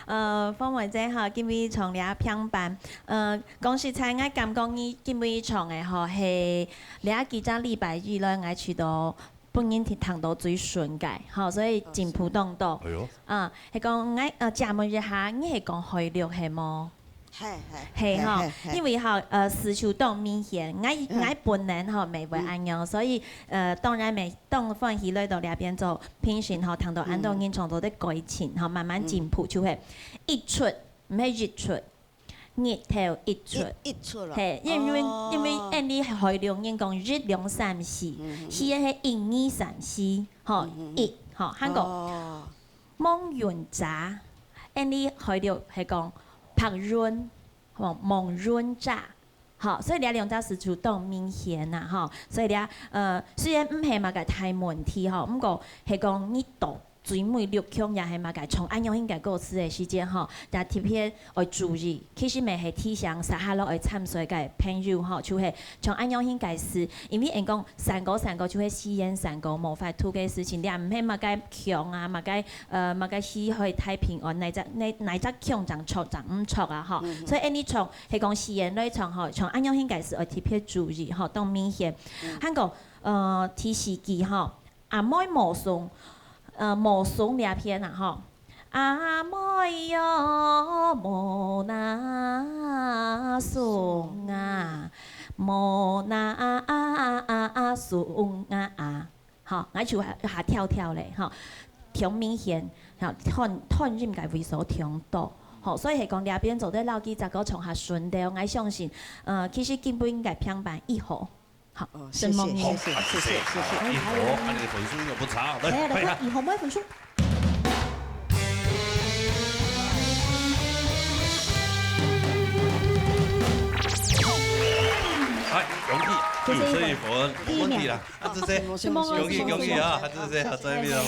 方慧姐嚇，今日從倆平板，講實在，我感覺你今日從嘅嗬係倆幾隻禮拜日咧，我去到本人聽到最順嘅，嚇，所以真普通到。係講我食每日下，你係講開錄係冇？係吼，因為吼絲綢當明顯，我本人吼未會安樣，所以當然未當放起來到那邊做平時吼，談到安到人創造的改進吼，慢慢進步就係一出唔係日出。日頭一出，係因為按你海量人講日兩三四，四係1、2、3、4，吼一吼，韓國望雲乍，按你海量係講拍潤，吼望潤乍，吼，所以你兩隻是主動明顯呐，吼，所以你雖然唔係嘛個大問題吼，不過係講你讀。水妹六強也係嘛個，從安樣應該過試嘅時間吼，但特別要注意，其實咪係提倡撒下落去參賽嘅朋友吼，就係從安樣應該試，因為人講三個就係試驗三個無法度嘅事情，你唔係嘛個強啊，嘛個試可以太平安，乃只強就錯就唔錯啊吼，所以按你從係講試驗類從吼，從安樣應該是要特別注意吼，當明顯，韓國提示記吼，阿妹無送。無送兩篇啦吼，阿妹喲無那送啊，無那送啊，吼，我就下跳咧吼，挺明顯，吼，吞應該為所挺多，吼，所以係講兩邊做得老幾隻個從下順調，我相信，其實根本應該評判1號。好，謝謝。1號，你的分數又不差，來，快看1號咩分數？來，容易，有這一分，冇問題啦，阿志姐，容易啊，阿志姐，在邊啊？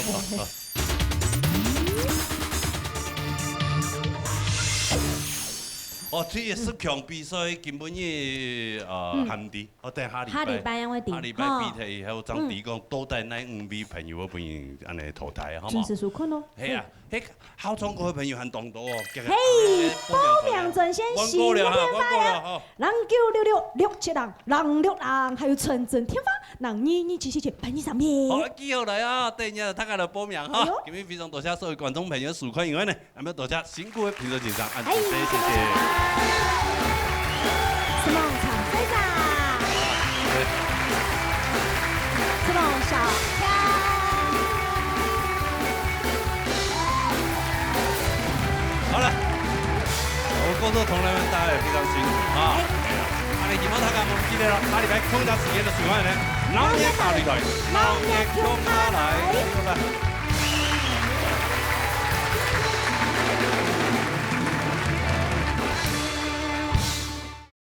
哦，這個十強比賽根本嘅限制，我等下禮拜因為點？下禮拜比賽以後，張迪講都帶那5位朋友嘅朋友安尼淘汰，好冇？準時數困咯。係啊，迄考中國嘅朋友很多哦。嘿，報名陣先是天發呀！人96667人，人6人，還有純正天發，人2277伴你上面。好，記好來啊！等一下大家來報名哈。今日非常多謝所有觀眾朋友收看以外呢，咁樣多謝辛苦嘅評審員，按謝謝。是夢長飛長，是夢小飄。好了，我工作同仁們大家也非常辛苦啊。我哋希望大家冇記得啦，下禮拜空檔時間就隨翻嚟，老嘢大擂台，老嘢衝下來。